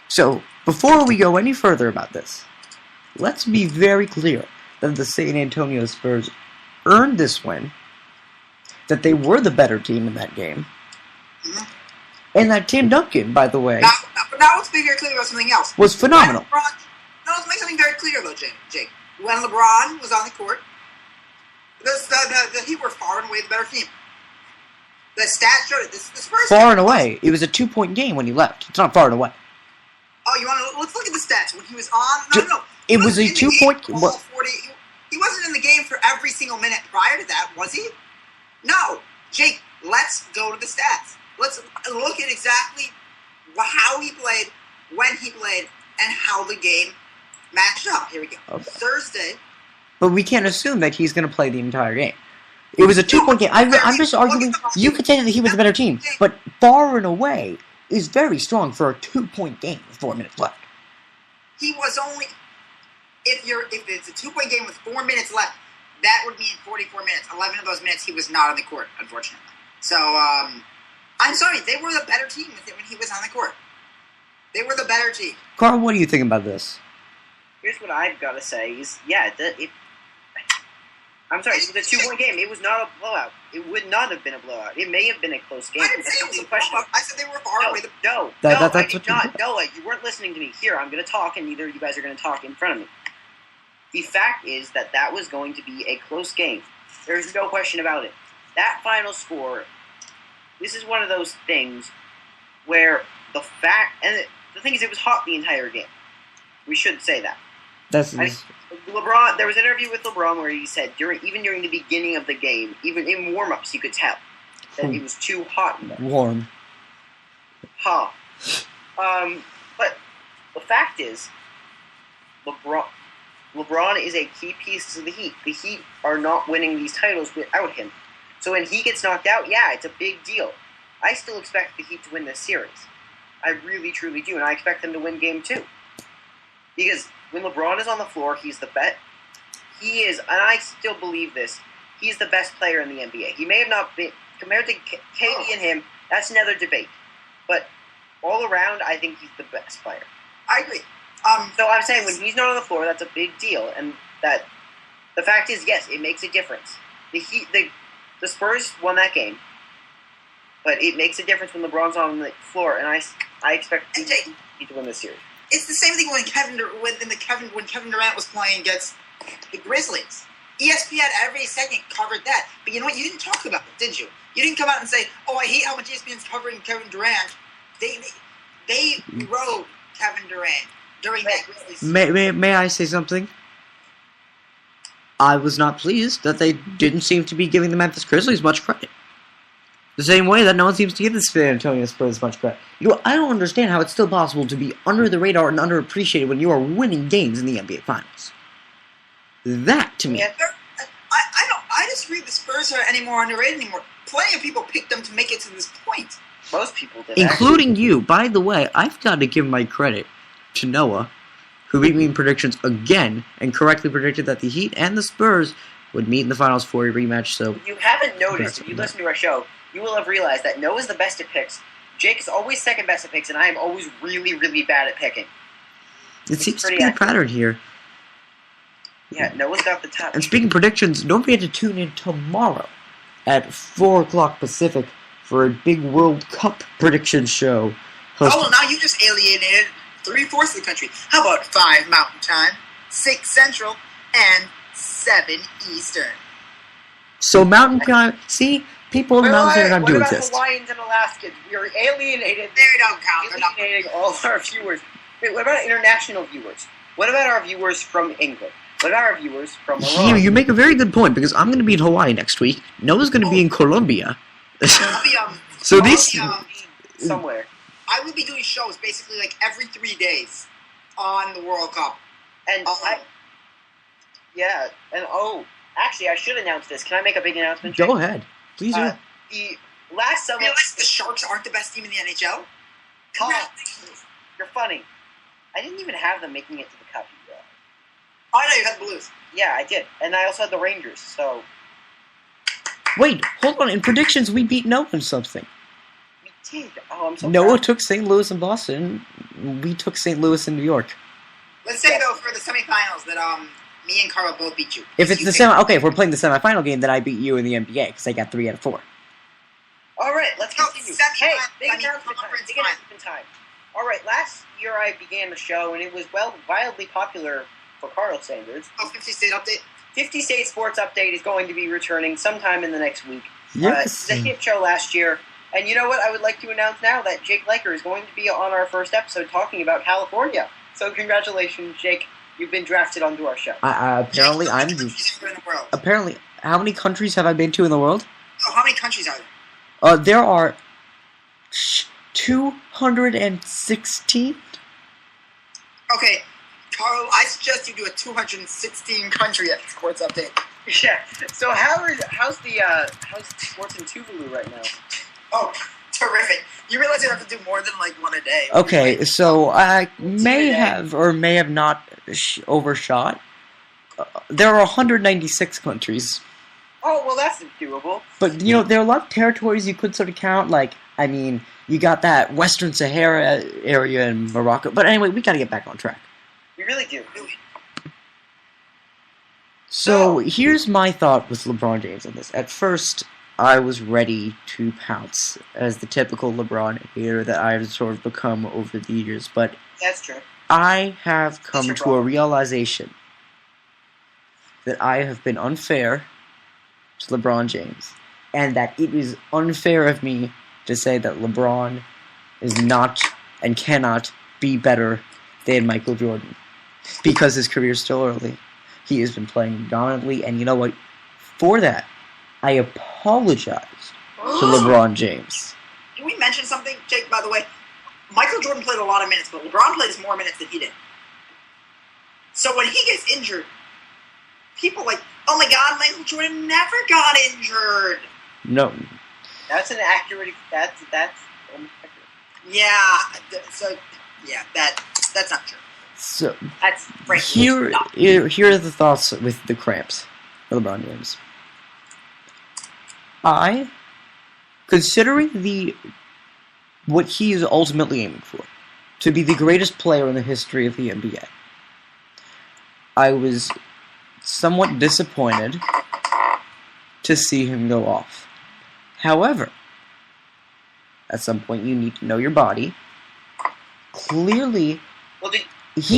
So, before we go any further about this, let's be very clear that the San Antonio Spurs earned this win, that they were the better team in that game, and that Tim Duncan, by the way... Now let's be very clear about something else. ...was phenomenal. Let's make something very clear, though, Jake. When LeBron was on the court, the Heat were far and away the better team. The stats showed it. The Spurs... Far and away. It was a 2-point game when he left. It's not far and away. Oh, you want to... Let's look at the stats. When he was on... No. It was a 2-point... He wasn't in the game for every single minute prior to that, was he? No. Jake, let's go to the stats. Let's look at exactly how he played, when he played, and how the game matched up. Here we go. Okay. Thursday. But we can't assume that he's going to play the entire game. It was a 2-point game. I'm just arguing... You could say that he was the better team, but far and away is very strong for a 2-point game with 4 minutes left. He was only... if it's a 2-point game with 4 minutes left, that would mean 44 minutes. 11 of those minutes he was not on the court, unfortunately. So, I'm sorry, they were the better team with it when he was on the court. They were the better team. Carl, what do you think about this? Here's what I've got to say is, I'm sorry, it was a 2-point game. It was not a blowout. It would not have been a blowout. It may have been a close game. I didn't say it was a blowout. I said they were far away. I did not. Noah, you weren't listening to me. Here, I'm going to talk, and neither of you guys are going to talk in front of me. The fact is that was going to be a close game. There's no question about it. That final score, this is one of those things where the thing is, it was hot the entire game. We should say that. LeBron, there was an interview with LeBron where he said even during the beginning of the game, even in warm-ups, you could tell that it was too hot in there. Warm. Hot. But the fact is, LeBron is a key piece of the Heat. The Heat are not winning these titles without him. So when he gets knocked out, it's a big deal. I still expect the Heat to win this series. I really, truly do, and I expect them to win Game 2. Because when LeBron is on the floor, he's the best. He is, and I still believe this, he's the best player in the NBA. He may have not been, compared to KD and him, that's another debate. But all around, I think he's the best player. I agree. So I'm saying when he's not on the floor, that's a big deal. And that the fact is, yes, it makes a difference. The Spurs won that game. But it makes a difference when LeBron's on the floor, and I expect the Heat to win this series. It's the same thing when Kevin Durant was playing against the Grizzlies. ESPN every second covered that. But you know what? You didn't talk about it, did you? You didn't come out and say, "Oh, I hate how much ESPN's covering Kevin Durant." They rode Kevin Durant during that Grizzlies. May I say something? I was not pleased that they didn't seem to be giving the Memphis Grizzlies much credit. The same way that no one seems to give the San Antonio Spurs much credit. I don't understand how it's still possible to be under the radar and underappreciated when you are winning games in the NBA Finals. That, to me... Yeah, I disagree the Spurs are any more underrated anymore. Plenty of people picked them to make it to this point. Most people did. Including you. By the way, I've got to give my credit to Noah, who beat me in predictions again and correctly predicted that the Heat and the Spurs would meet in the Finals for a rematch. So you haven't noticed, if you listen to our show, you will have realized that Noah's the best at picks, Jake is always second best at picks, and I am always really, really bad at picking. It seems to be a pattern here. Yeah, Noah's got the top. And speaking of predictions, don't forget to tune in tomorrow at 4 o'clock Pacific for a big World Cup prediction show. Well, now you just alienated 3/4 of the country. How about 5 Mountain Time, 6 Central, and 7 Eastern? So Mountain Time, see, people in the Mountain Time do exist. What about Hawaiians and Alaskans? We are alienated. They don't count. Alienating all our viewers. Wait, what about international viewers? What about our viewers from England? What about our viewers from Iran? You make a very good point, because I'm going to be in Hawaii next week. Noah's going to be in Colombia. So this... somewhere. I will be doing shows basically like every 3 days on the World Cup. And actually, I should announce this. Can I make a big announcement? Go ahead. Please do. The last summer... Realize the Sharks aren't the best team in the NHL? You're funny. I didn't even have them making it to the Cup. Oh, I know you had the Blues. Yeah, I did. And I also had the Rangers, so... Wait, hold on. In predictions, we beat Noah in something. We did. Oh, I'm so Noah proud. took St. Louis and Boston. We took St. Louis and New York. Let's say, though, for the semifinals that me and Carl both beat you. If it's the okay, if we're playing the semifinal game, then I beat you in the NBA, because I got 3 out of 4. All right, let's continue. Hey, big announcement time. All right, last year I began the show, and it was wildly popular for Carl standards. 50 State Update? 50 State Sports Update is going to be returning sometime in the next week. Yes. It's a hit show last year. And you know what? I would like to announce now that Jake Liker is going to be on our first episode talking about California. So congratulations, Jake. You've been drafted onto our show. Apparently, Apparently, how many countries have I been to in the world? Oh, how many countries are there? There are 216. Okay, Carl, I suggest you do a 216 country sports update. Yeah. So how's sports in Tuvalu right now? Oh, Terrific. You realize you have to do more than like one a day. Okay, so I may have or may have not overshot. There are 196 countries. Oh, well, that's doable. But, there are a lot of territories you could sort of count. Like, I mean, you got that Western Sahara area in Morocco. But anyway, we gotta get back on track. We really do. So, here's my thought with LeBron James on this. At first, I was ready to pounce as the typical LeBron hater that I have sort of become over the years. But that's true. I have come to a realization that I have been unfair to LeBron James, and that it is unfair of me to say that LeBron is not and cannot be better than Michael Jordan, because his career is still early. He has been playing dominantly, and you know what? For that, I apologize to LeBron James. Can we mention something, Jake, by the way? Michael Jordan played a lot of minutes, but LeBron played more minutes than he did. So when he gets injured, people like, oh my God, Michael Jordan never got injured. No. That's an accurate. That's Yeah. So yeah, that's not true. So That's frankly here not. Here are the thoughts with the cramps for LeBron James. Considering what he is ultimately aiming for, to be the greatest player in the history of the NBA, I was somewhat disappointed to see him go off. However, at some point you need to know your body. Clearly,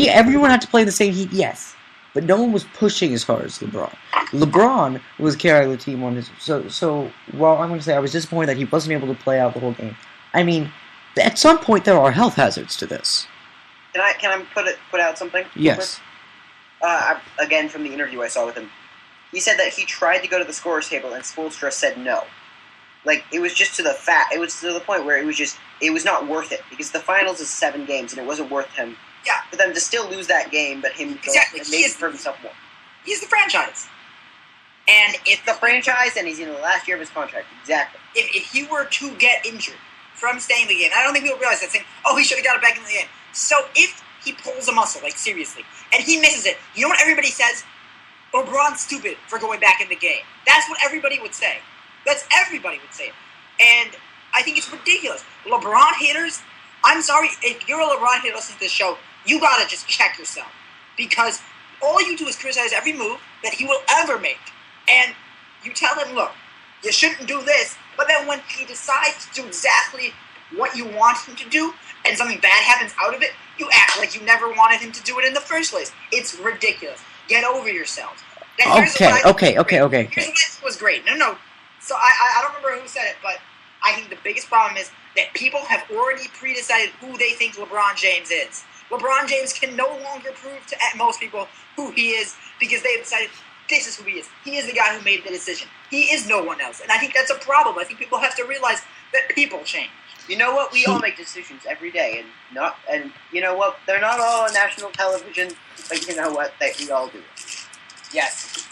everyone had to play in the same heat, yes, but no one was pushing as hard as LeBron. LeBron was carrying the team on his. So while I'm going to say I was disappointed that he wasn't able to play out the whole game, I mean, at some point there are health hazards to this. Can I put out something? Yes. Again, from the interview I saw with him, he said that he tried to go to the scorer's table and Spoelstra said no. Like, it was just it was to the point where it was not worth it, because the finals is 7 games and it wasn't worth him. Yeah. For them to still lose that game, but him exactly. go and make it for himself more. He's the franchise. And if the franchise, and he's in the last year of his contract, exactly. If he were to get injured from staying in the game, I don't think people realize that, saying, oh, he should have got it back in the game. So if he pulls a muscle, like seriously, and he misses it, you know what everybody says? LeBron's stupid for going back in the game. That's what everybody would say. Everybody would say it. And I think it's ridiculous. LeBron haters, I'm sorry, if you're a LeBron hater listening to this show, you gotta just check yourself. Because all you do is criticize every move that he will ever make. And you tell him, look, you shouldn't do this, but then when he decides to do exactly what you want him to do, and something bad happens out of it, you act like you never wanted him to do it in the first place. It's ridiculous. Get over yourselves. Okay. Here's what was great. No. So I don't remember who said it, but I think the biggest problem is that people have already pre-decided who they think LeBron James is. LeBron James can no longer prove to most people who he is, because they've decided this is who he is. He is the guy who made the decision. He is no one else. And I think that's a problem. I think people have to realize that people change. You know what? We all make decisions every day, and you know what? They're not all on national television, but you know what? We all do it. Yes.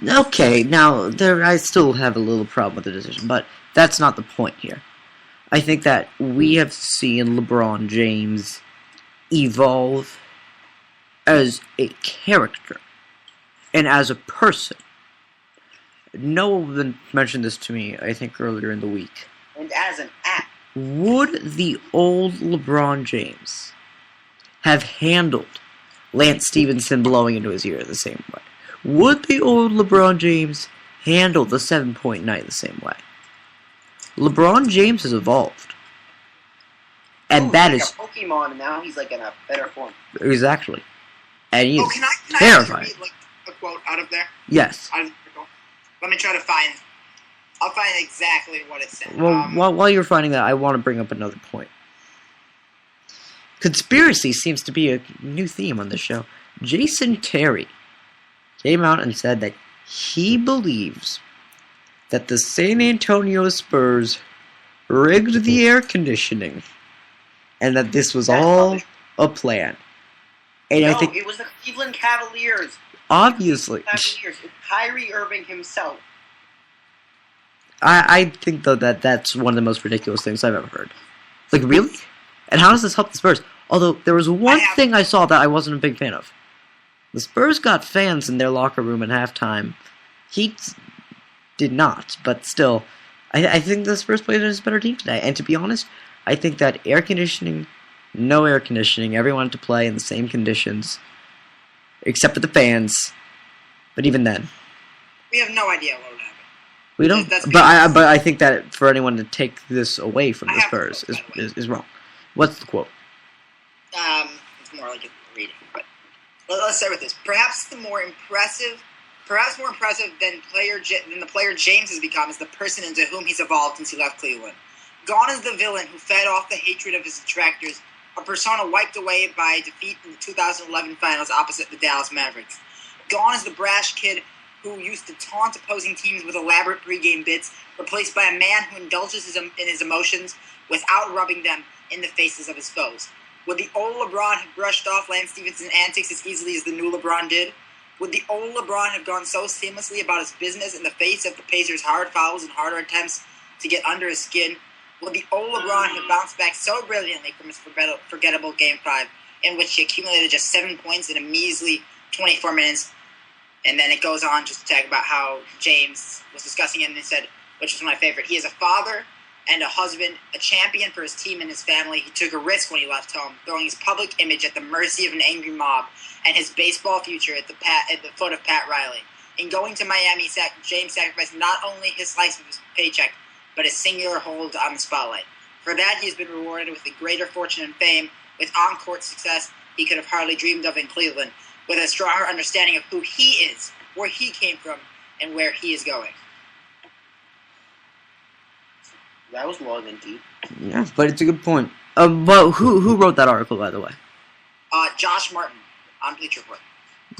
Okay, now I still have a little problem with the decision, but that's not the point here. I think that we have seen LeBron James evolve as a character and as a person. No one mentioned this to me, I think, earlier in the week. And as an act. Would the old LeBron James have handled Lance Stevenson blowing into his ear the same way? Would the old LeBron James handle the 7-point night the same way? LeBron James has evolved. And that he's is... like a Pokemon, and now he's like in a better form. Exactly. And he is can I terrifying. read, like, a quote out of there? Yes. Let me try to find... I'll find exactly what it said. Well, while you're finding that, I want to bring up another point. Conspiracy seems to be a new theme on this show. Jason Terry came out and said that he believes that the San Antonio Spurs rigged the air conditioning and that this was all a plan. And No, I think it was the Cleveland Cavaliers. obviously It's Kyrie Irving himself. I think, though, that that's one of the most ridiculous things I've ever heard. Like, really? And how does this help the Spurs? Although, there was one thing I saw that I wasn't a big fan of. The Spurs got fans in their locker room at halftime. Heat did not, but still, I think the Spurs played as a better team today. And to be honest, I think that no air conditioning, everyone had to play in the same conditions, except for the fans. But even then, We have no idea what would happen. we don't. That's But I think that for anyone to take this away from the Spurs is wrong. What's the quote? It's more like a reading, but let's start with this. Perhaps more impressive than the player James has become is the person into whom he's evolved since he left Cleveland. Gone is the villain who fed off the hatred of his detractors, a persona wiped away by defeat in the 2011 finals opposite the Dallas Mavericks. Gone is the brash kid who used to taunt opposing teams with elaborate pregame bits, replaced by a man who indulges in his emotions without rubbing them in the faces of his foes. Would the old LeBron have brushed off Lance Stephenson's antics as easily as the new LeBron did? Would the old LeBron have gone so seamlessly about his business in the face of the Pacers' hard fouls and harder attempts to get under his skin? Would the old LeBron have bounced back so brilliantly from his forgettable Game 5, in which he accumulated just 7 points in a measly 24 minutes? And then it goes on just to talk about how James was discussing it, and he said, which was my favorite, he is a father and a husband, a champion for his team and his family. He took a risk when he left home, throwing his public image at the mercy of an angry mob and his baseball future at the foot of Pat Riley. In going to Miami, James sacrificed not only his slice of his paycheck, but his singular hold on the spotlight. For that, he has been rewarded with a greater fortune and fame, with on-court success he could have hardly dreamed of in Cleveland, with a stronger understanding of who he is, where he came from, and where he is going. That was long and deep. Yeah, but it's a good point. But who wrote that article, by the way? Josh Martin on Bleacher Report.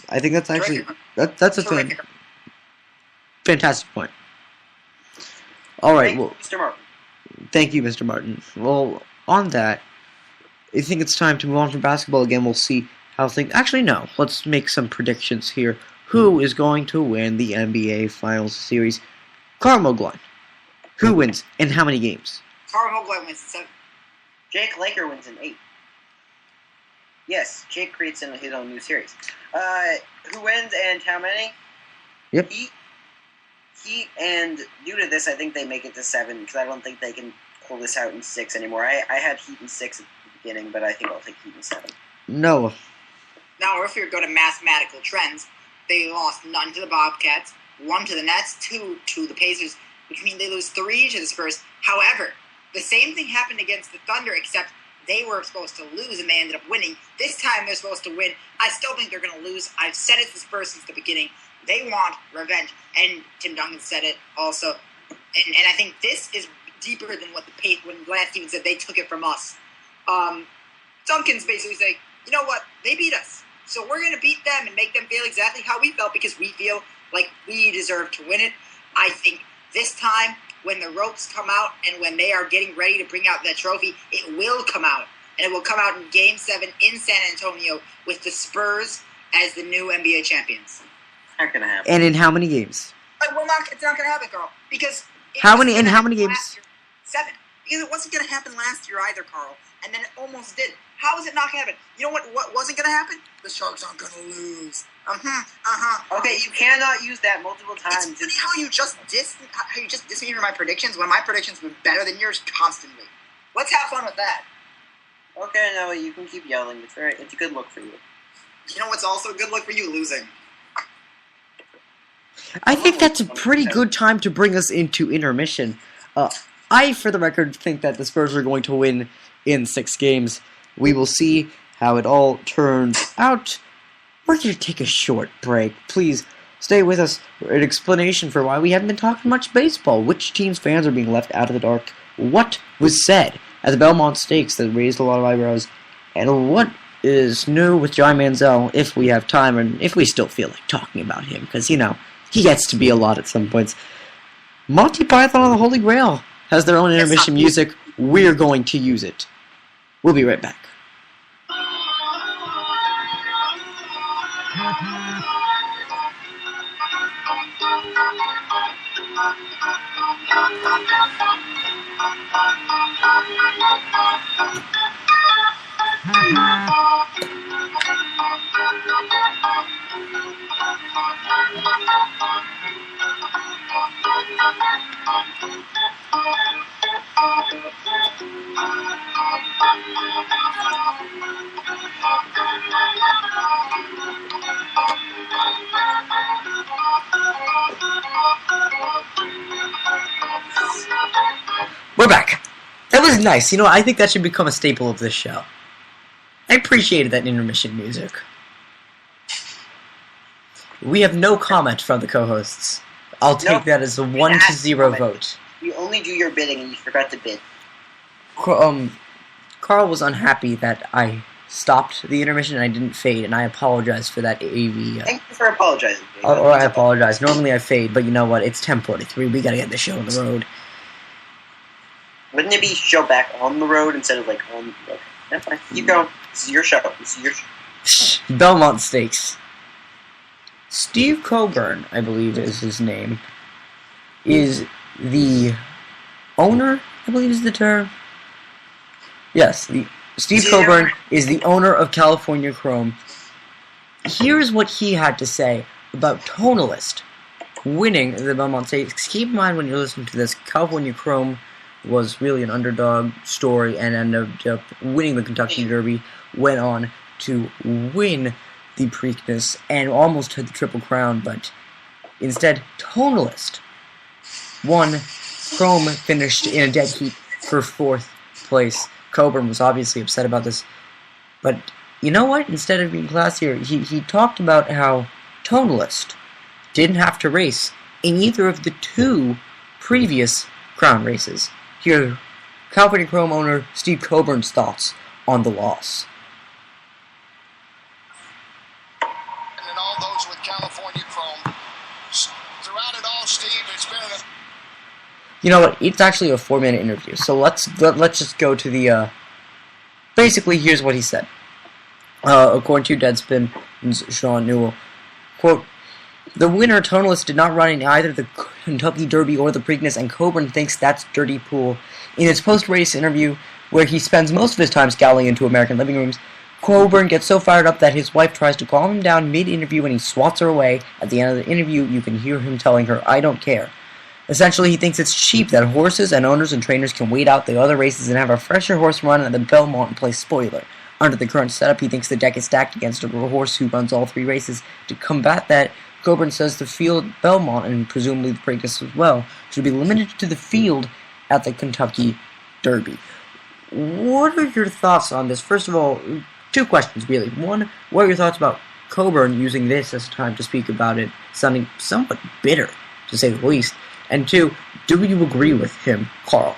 I think that's actually that's a fantastic point. All right, Thank you, Mr. Martin. Thank you, Mr. Martin. Well, on that, I think it's time to move on from basketball again. We'll see how things. Actually, no. Let's make some predictions here. Who is going to win the NBA Finals series? Karl Mogline. Who wins and how many games? Karl Mogline wins in 7. Jake Laker wins in 8. Yes, Jake creates his own new series. Who wins and how many? Yep. Heat, and due to this, I think they make it to 7 because I don't think they can pull this out in 6 anymore. I had Heat in 6 at the beginning, but I think I'll take Heat in 7. No. Now, if we go to mathematical trends, they lost none to the Bobcats, 1 to the Nets, 2 to the Pacers, which means they lose 3 to the Spurs. However, the same thing happened against the Thunder, except they were supposed to lose and they ended up winning. This time they're supposed to win. I still think they're going to lose. I've said it to the Spurs since the beginning. They want revenge. And Tim Duncan said it also. And I think this is deeper than what when Lance Stevens said they took it from us. Duncan's basically saying, you know what? They beat us. So we're going to beat them and make them feel exactly how we felt because we feel like we deserve to win it. I think this time, when the ropes come out and when they are getting ready to bring out that trophy, it will come out. And it will come out in Game 7 in San Antonio with the Spurs as the new NBA champions. Not going to happen. And in how many games? It's not going to happen, Carl. Because how many games? 7. Because it wasn't going to happen last year either, Carl. And then it almost did. How is it not going to happen? You know what wasn't going to happen? The Sharks aren't going to lose. Okay, you cannot use that multiple times. It's funny how you just dissed me for my predictions when my predictions were better than yours constantly. Let's have fun with that. Okay, no, you can keep yelling. It's a good look for you. You know what's also a good look for you? Losing. I think that's a pretty good time to bring us into intermission. I, for the record, think that the Spurs are going to win in 6 games. We will see how it all turns out. We're going to take a short break. Please stay with us for an explanation for why we haven't been talking much baseball. Which team's fans are being left out of the dark? What was said at the Belmont Stakes that raised a lot of eyebrows? And what is new with Johnny Manziel, if we have time and if we still feel like talking about him? Because, you know, he gets to be a lot at some points. Monty Python and the Holy Grail has their own intermission music. We're going to use it. We'll be right back. We're back. That was nice. You know, I think that should become a staple of this show. I appreciated that intermission music. We have no comment from the co-hosts. I'll take that as a 1-0 vote. You only do your bidding and you forgot to bid. Carl was unhappy that I stopped the intermission and I didn't fade, and I apologize for that AV. Thank you for apologizing. Or I apologize. Normally I fade, but you know what? It's 10:43. We gotta get the show on the road. Wouldn't it be show back on the road instead of like on? Okay, that's fine. Keep going. This is your show. This is your show. Belmont Stakes. Steve Coburn, I believe is his name, is the owner. I believe is the term. Yes, Steve Coburn is the owner of California Chrome. Here's what he had to say about Tonalist winning the Belmont Stakes. Keep in mind when you're listening to this, California Chrome was really an underdog story and ended up winning the Kentucky Derby, went on to win the Preakness and almost had the Triple Crown, but instead Tonalist won. Chrome finished in a dead heat for 4th place. Coburn was obviously upset about this, but you know what? Instead of being classier, he talked about how Tonalist didn't have to race in either of the 2 previous Crown races. Here, California Chrome owner Steve Coburn's thoughts on the loss. And all those with California Chrome. Throughout it all, Steve, it's been a... You know what? It's actually a 4-minute interview, so let's just go to the. Basically, here's what he said. According to Deadspin's Sean Newell, quote: "The winner, Tonalist, did not run in either the Kentucky Derby or the Preakness, and Coburn thinks that's dirty pool." In his post-race interview, where he spends most of his time scowling into American living rooms, Coburn gets so fired up that his wife tries to calm him down mid-interview and he swats her away. At the end of the interview, you can hear him telling her, "I don't care." Essentially, he thinks it's cheap that horses and owners and trainers can wait out the other races and have a fresher horse run at the Belmont and play spoiler. Under the current setup, he thinks the deck is stacked against a horse who runs all 3 races. To combat that, Coburn says the field at Belmont, and presumably the Preakness as well, should be limited to the field at the Kentucky Derby. What are your thoughts on this? First of all, 2 questions, really. One, what are your thoughts about Coburn using this as time to speak about it, sounding somewhat bitter, to say the least? And 2, do you agree with him, Carl?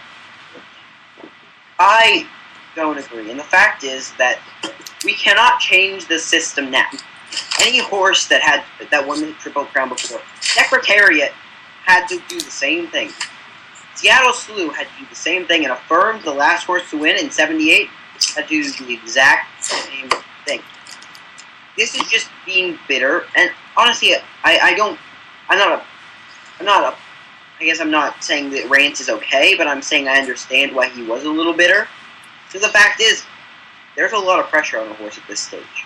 I don't agree. And the fact is that we cannot change the system now. Any horse that won the Triple Crown before, Secretariat had to do the same thing. Seattle Slew had to do the same thing, and Affirmed, the last horse to win in '78, had to do the exact same thing. This is just being bitter, and honestly, I guess I'm not saying that rant is okay, but I'm saying I understand why he was a little bitter. Because the fact is, there's a lot of pressure on a horse at this stage.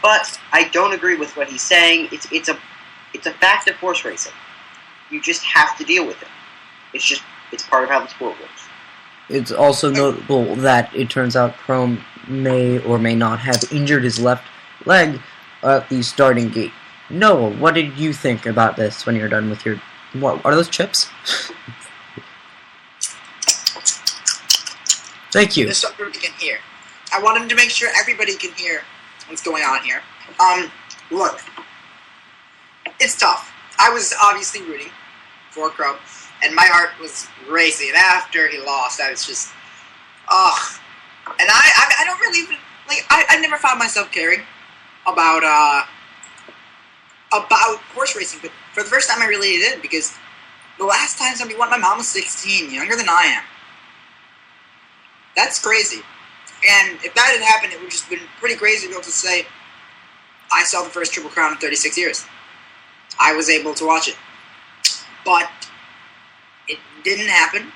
But I don't agree with what he's saying. It's a fact of horse racing. You just have to deal with it. It's part of how the sport works. It's also notable that it turns out Chrome may or may not have injured his left leg at the starting gate. Noah, what did you think about this when you're done with your... What are those chips? Thank you. Just so everybody can hear. I wanted to make sure everybody can hear what's going on here. Look, it's tough. I was obviously rooting for Crow, and my heart was racing after he lost. I was just, and I don't really even I never found myself caring about horse racing, but for the first time I really did, because the last time somebody won, my mom was 16, younger than I am. That's crazy. And if that had happened, it would have just been pretty crazy to be able to say, I saw the first Triple Crown in 36 years. I was able to watch it. But didn't happen,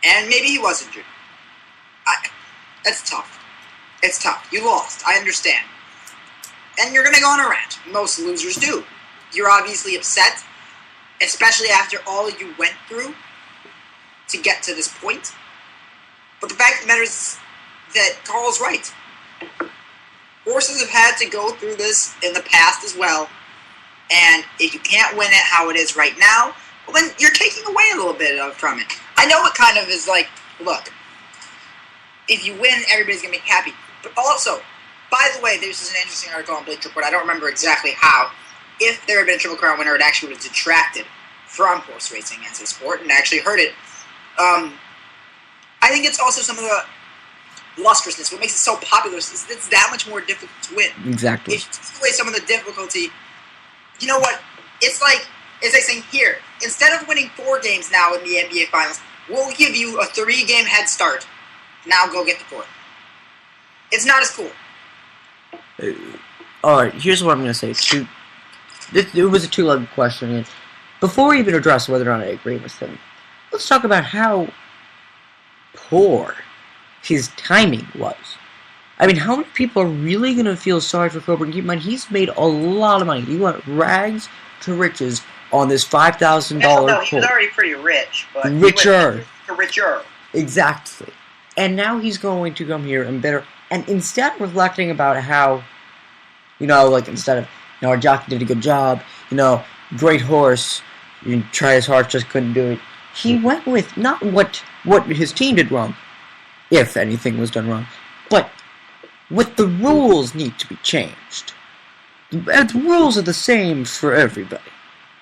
and maybe he was injured. That's tough. It's tough. You lost. I understand. And you're going to go on a rant. Most losers do. You're obviously upset, especially after all you went through to get to this point. But the fact of the matter is that Carl's right. Horses have had to go through this in the past as well. And if you can't win it how it is right now, well, then you're taking away a little bit from it. I know it kind of is like, look, if you win, everybody's going to be happy. But also, by the way, this is an interesting article on Bleacher Report. I don't remember exactly how. If there had been a Triple Crown winner, it actually would have detracted from horse racing as a sport and actually hurt it. I think it's also some of the lustrousness. What makes it so popular is it's that much more difficult to win. Exactly. If you take away some of the difficulty, you know what? It's like, as they say here, instead of winning 4 games now in the NBA Finals, we'll give you a 3-game head start. Now go get the 4th. It's not as cool. Alright, here's what I'm going to say. It was a two-legged question. And before we even address whether or not I agree with him, let's talk about how poor his timing was. I mean, how many people are really going to feel sorry for Cobra? And keep in mind, he's made a lot of money. He went rags to riches on this $5,000 No, he was already pretty rich. But richer. Richer. Exactly. And now he's going to come here and bitter. And instead of reflecting about how, instead of, our jockey did a good job, great horse, you tried his hard, just couldn't do it. He went with not what his team did wrong, if anything was done wrong, but what the rules need to be changed. The rules are the same for everybody.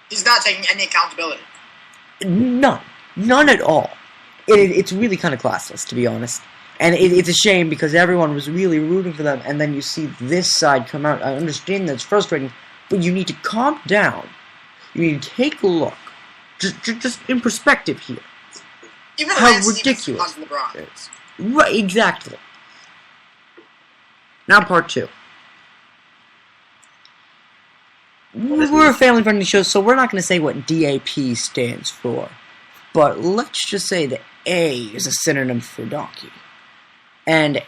He's not taking any accountability. None at all. It's really kind of classless, to be honest. And it's a shame because everyone was really rooting for them, and then you see this side come out. I understand that's frustrating, but you need to calm down. You need to take a look, just in perspective here. Even how ridiculous it is. Right, exactly. Now part 2. We're a family-friendly show, so we're not going to say what DAP stands for. But let's just say that A is a synonym for donkey. And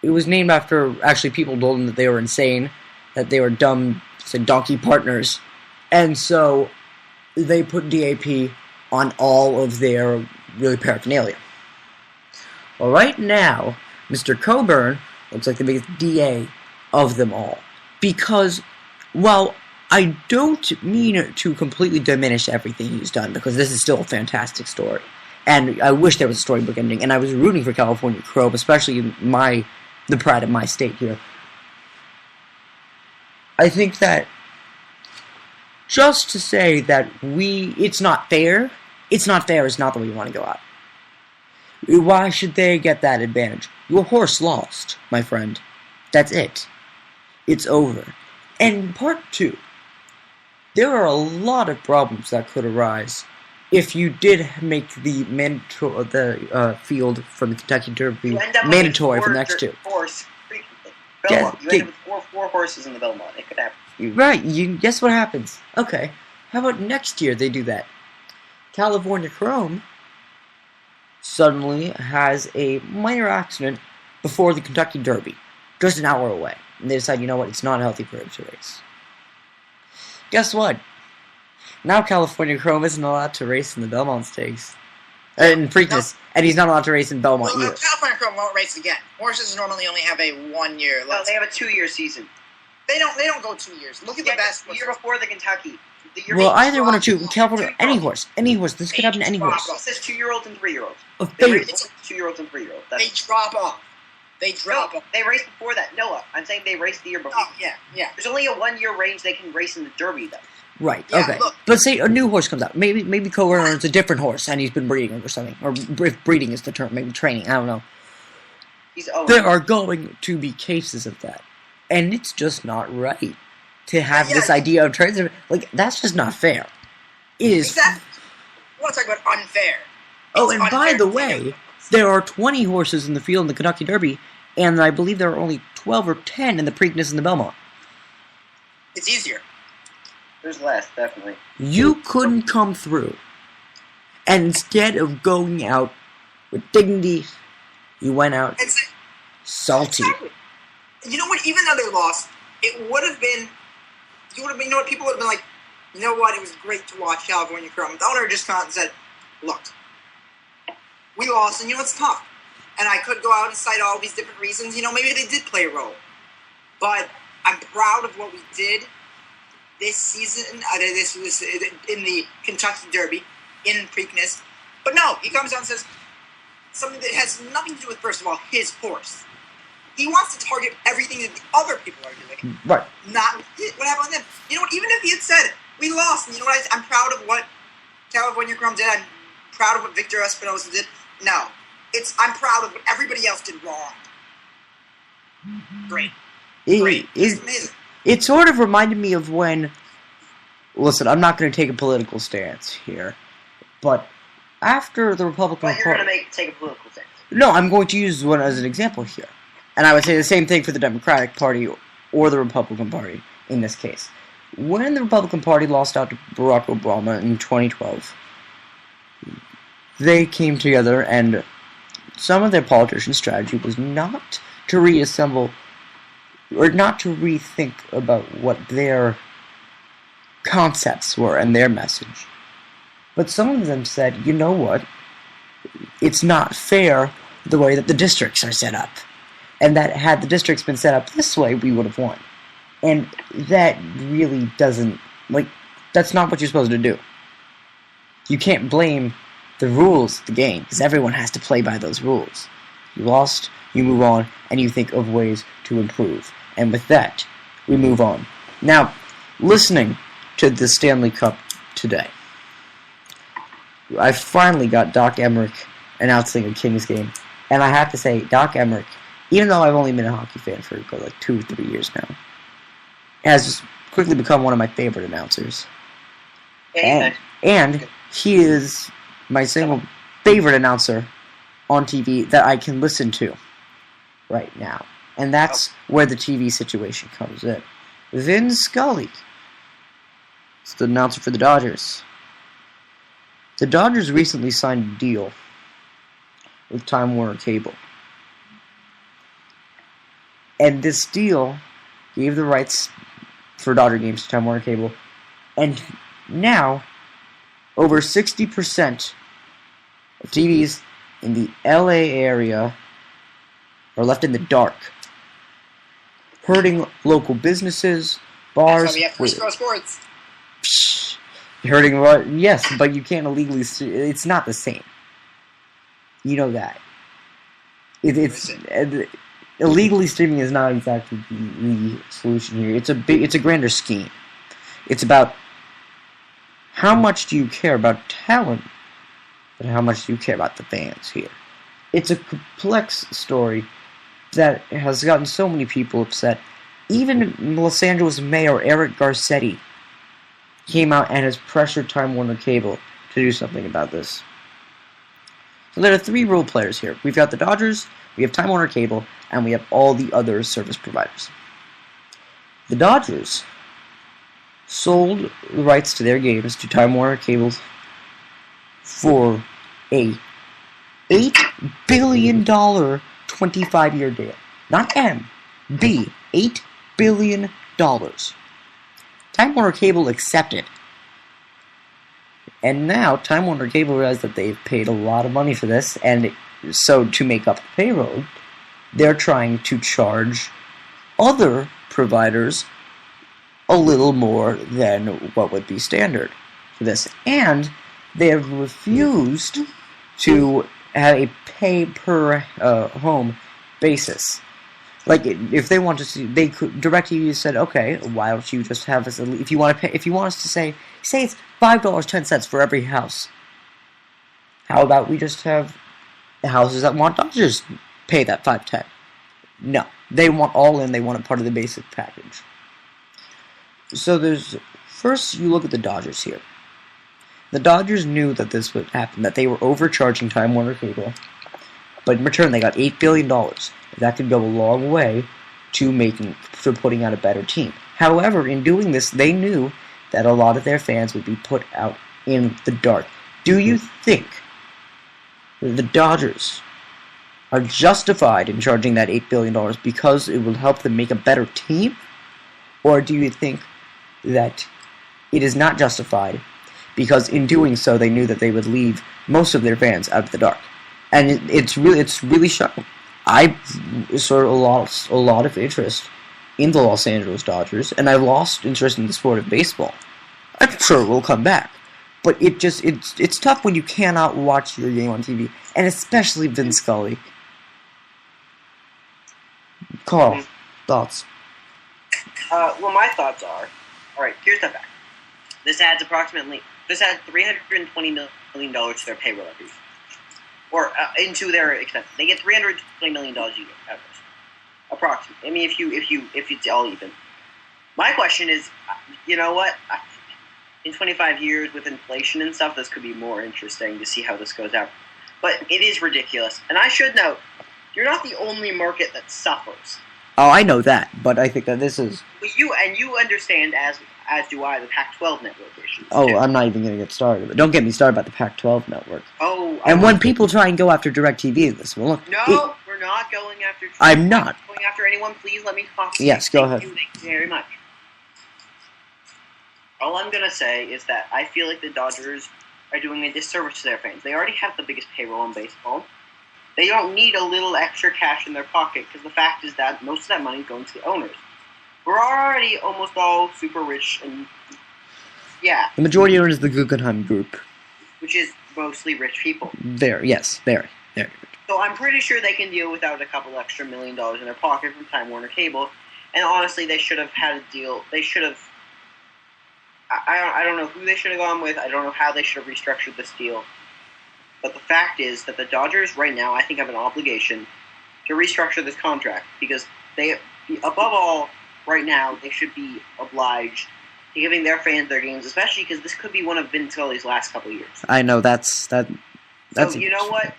it was named after, actually, people told them that they were insane, that they were dumb, said donkey partners. And so they put DAP on all of their really paraphernalia. Well, right now, Mr. Coburn looks like the biggest DA of them all. Because, while I don't mean to completely diminish everything he's done, because this is still a fantastic story. And I wish there was a storybook ending. And I was rooting for California Chrome, especially in the pride of my state here. I think that just to say that it's not fair is not the way you want to go out. Why should they get that advantage? Your horse lost, my friend. That's it. It's over. And part 2. There are a lot of problems that could arise if you did make the field from the Kentucky Derby mandatory for the next 2. Belmont. You end up with 4 horses in the Belmont. It could happen. Right. Guess what happens? Okay. How about next year they do that? California Chrome suddenly has a minor accident before the Kentucky Derby, just an hour away. And they decide, you know what, it's not healthy for him to race. Guess what? Now California Chrome isn't allowed to race in the Belmont Stakes. In Preakness, and he's not allowed to race in Belmont either. California Chrome won't race again. Horses normally only have a 1 year. No, they have a 2-year season. They don't go 2 years. Look at the best. The year before the Kentucky. Well, either 1 or 2. California, any horse. This could happen to any horse. It says 2-year-olds and 3-year-olds. They race 2-year-olds and 3-year-olds. They drop off. Off. They raced before that. Noah, I'm saying they raced the year before. Oh, yeah. There's only a 1-year range they can race in the Derby, though. Right, yeah, okay. Look. But say a new horse comes out. Maybe Coburn a different horse, and he's been breeding or something. Or if breeding is the term, maybe training, I don't know. There are going to be cases of that. And it's just not right to have this idea of trans. Like, that's just not fair. It is. Exactly. We want to talk about unfair. Oh, and by the way, there are 20 horses in the field in the Kentucky Derby, and I believe there are only 12 or 10 in the Preakness and the Belmont. It's easier. There's less, definitely. You couldn't come through And instead of going out with dignity, you went out salty. Exactly. You know what? Even though they lost, it would have been. You know what? People would have been like, you know what? It was great to watch California Chrome. The owner just came out and said, look, we lost, and you know it's tough. And I could go out and cite all these different reasons. You know, maybe they did play a role. But I'm proud of what we did this season. This was in the Kentucky Derby in Preakness. But no, he comes out and says something that has nothing to do with, first of all, his horse. He wants to target everything that the other people are doing. Right. Not what happened with them. You know what? Even if he had said, we lost, and you know what? I'm proud of what California Chrome did. I'm proud of what Victor Espinosa did. No. I'm proud of what everybody else did wrong. Great. It's amazing. It sort of reminded me of when... Listen, I'm not going to take a political stance here, but after the Republican Party... But you're going to take a political stance. No, I'm going to use one as an example here. And I would say the same thing for the Democratic Party or the Republican Party in this case. When the Republican Party lost out to Barack Obama in 2012, they came together, and some of their politicians' strategy was not to reassemble or not to rethink about what their concepts were and their message. But some of them said, you know what, it's not fair the way that the districts are set up. And that had the districts been set up this way, we would have won. And that really doesn't, that's not what you're supposed to do. You can't blame the rules of the game, because everyone has to play by those rules. You lost, you move on, and you think of ways to improve. And with that, we move on. Now, listening to the Stanley Cup today, I finally got Doc Emmerich announcing a Kings game. And I have to say, Doc Emmerich, even though I've only been a hockey fan for 2 or 3 years now, has quickly become one of my favorite announcers. And he is my single favorite announcer on TV that I can listen to right now. And that's where the TV situation comes in. Vin Scully is the announcer for the Dodgers. The Dodgers recently signed a deal with Time Warner Cable. And this deal gave the rights for Dodger games to Time Warner Cable. And now, over 60% of TVs in the LA area are left in the dark, hurting local businesses, bars. That's why we have Free Throw Sports. Hurting, yes, but you can't illegally. It's not the same. You know that. Illegally streaming is not exactly the solution here. It's a grander scheme. It's about how much do you care about talent, but how much do you care about the fans here. It's a complex story that has gotten so many people upset. Even Los Angeles Mayor Eric Garcetti came out and has pressured Time Warner Cable to do something about this. So there are 3 role players here. We've got the Dodgers, we have Time Warner Cable, and we have all the other service providers. The Dodgers sold the rights to their games to Time Warner Cable for a $8 billion 25-year deal. Not M, B, $8 billion. Time Warner Cable accepted. And now Time Warner Cable realized that they've paid a lot of money for this, and so to make up the payroll, they're trying to charge other providers a little more than what would be standard for this. And they have refused to have a pay-per-home basis. Like, if they want to see, they could DirecTV said, okay, why don't you just have us? If you want to pay, if you want us to say it's $5.10 for every house. How about we just have the houses that want Dodgers pay that $5.10? No, they want all in. They want it part of the basic package. So first you look at the Dodgers here. The Dodgers knew that this would happen, that they were overcharging Time Warner Cable, but in return they got $8 billion. That could go a long way to putting out a better team. However, in doing this, they knew that a lot of their fans would be put out in the dark. Do you think the Dodgers are justified in charging that $8 billion because it will help them make a better team? Or do you think that it is not justified because in doing so they knew that they would leave most of their fans out of the dark? And it's really shocking. I sort of lost a lot of interest in the Los Angeles Dodgers, and I lost interest in the sport of baseball. I'm sure it will come back, but it's tough when you cannot watch your game on TV, and especially Vin Scully. Carl, thoughts? Well, my thoughts are, alright, here's the fact. This adds $320 million to their payroll every year. Or into their expenses. They get $320 million a year out of this. Approximately. I mean, if it's all even. My question is, you know what? In 25 years with inflation and stuff, this could be more interesting to see how this goes out. But it is ridiculous. And I should note, you're not the only market that suffers. Oh, I know that, but I think that this is... You understand, as do I, the Pac-12 network issues. Oh, too. I'm not even going to get started. But don't get me started about the Pac-12 network. Oh, and when people try and go after DirecTV in this, well, look... No, we're not going after... I'm not. Going after anyone. Please let me talk. Yes, go ahead. Thank you very much. All I'm going to say is that I feel like the Dodgers are doing a disservice to their fans. They already have the biggest payroll in baseball. They don't need a little extra cash in their pocket, because the fact is that most of that money is going to the owners. We're already almost all super rich, and yeah. The majority owners of the Guggenheim Group. Which is mostly rich people. Very rich. So I'm pretty sure they can deal without a couple extra $1 million in their pocket from Time Warner Cable. And honestly, they should have had a deal. They should have... I don't know who they should have gone with. I don't know how they should have restructured this deal. But the fact is that the Dodgers right now, I think, have an obligation to restructure this contract, because they, above all, right now, they should be obliged to giving their fans their games, especially because this could be one of Vin Scully's last couple of years. I know, that's So, you know what?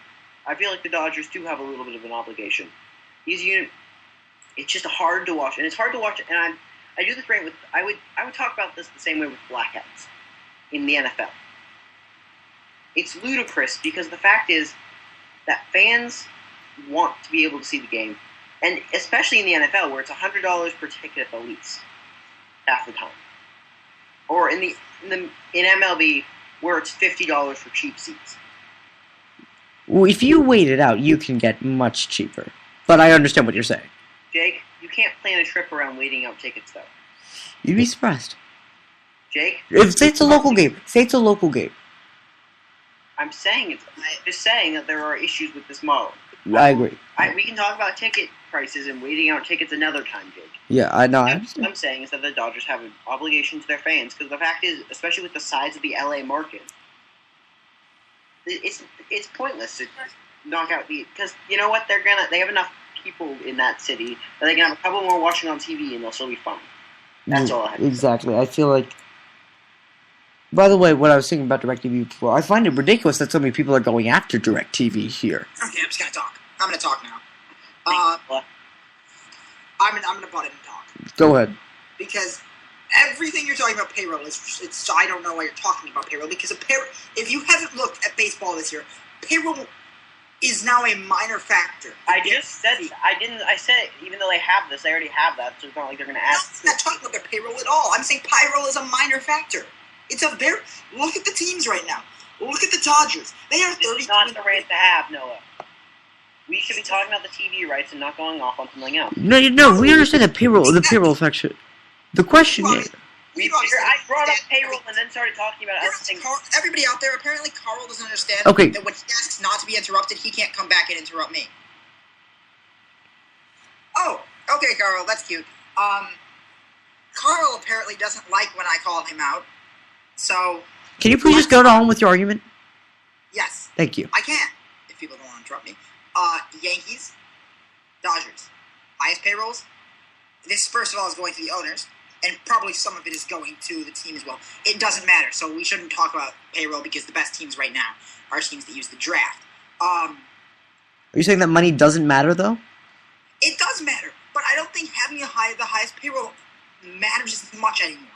I feel like the Dodgers do have a little bit of an obligation. It's just hard to watch, and it's hard to watch, and I do this rant with, I would talk about this the same way with blackouts in the NFL. It's ludicrous, because the fact is that fans want to be able to see the game, and especially in the NFL, where it's $100 per ticket at the least, half the time. Or in MLB, where it's $50 for cheap seats. Well, if you wait it out, you can get much cheaper. But I understand what you're saying. Jake, you can't plan a trip around waiting out tickets, though. You'd be surprised. Jake? Say it's a local game. I'm just saying that there are issues with this model. I agree. We can talk about ticket prices and waiting out tickets another time, Jake. Yeah, I know. What I'm saying is that the Dodgers have an obligation to their fans, because the fact is, especially with the size of the LA market, it's pointless to knock out because you know what, they have enough people in that city that they can have a couple more watching on TV and they'll still be fine. That's all I have to say. Exactly. I feel like. By the way, what I was thinking about DirecTV before, I find it ridiculous that so many people are going after DirecTV here. Okay, I'm just gonna talk. I'm gonna talk now. I'm gonna butt in and talk. Go ahead. Because everything you're talking about payroll it's I don't know why you're talking about payroll, because if you haven't looked at baseball this year, payroll is now a minor factor. I said even though they have this, they already have that, so it's not like they're gonna add. I'm not talking about their payroll at all. I'm saying payroll is a minor factor. Look at the teams right now. Look at the Dodgers. They are 30. It's not the rant to have, Noah. We should be talking about the TV rights and not going off on something else. No, we understand the payroll factor. The question is... I brought up payroll and then started talking about other things. Everybody out there, apparently Carl doesn't understand that when he asks not to be interrupted, he can't come back and interrupt me. Oh, okay, Carl, that's cute. Carl apparently doesn't like when I call him out, so... Can you please just go on with your argument? Yes. Thank you. I can, if people don't want to interrupt me. Yankees, Dodgers, highest payrolls. This, first of all, is going to the owners, and probably some of it is going to the team as well. It doesn't matter, so we shouldn't talk about payroll, because the best teams right now are teams that use the draft. Are you saying that money doesn't matter, though? It does matter, but I don't think having the highest payroll matters as much anymore.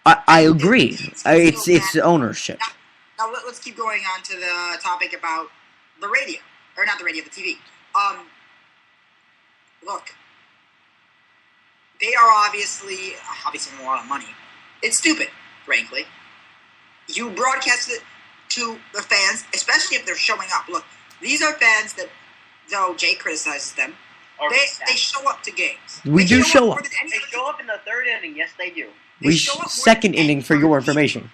I agree. It's ownership. Now let's keep going on to the topic about the radio, or not the radio, the TV. Look, they are obviously a lot of money. It's stupid, frankly. You broadcast it to the fans, especially if they're showing up. Look, these are fans that, though Jay criticizes them, they show up to games. We do show up. They show up in the third inning. Yes, they do. Second inning for your information.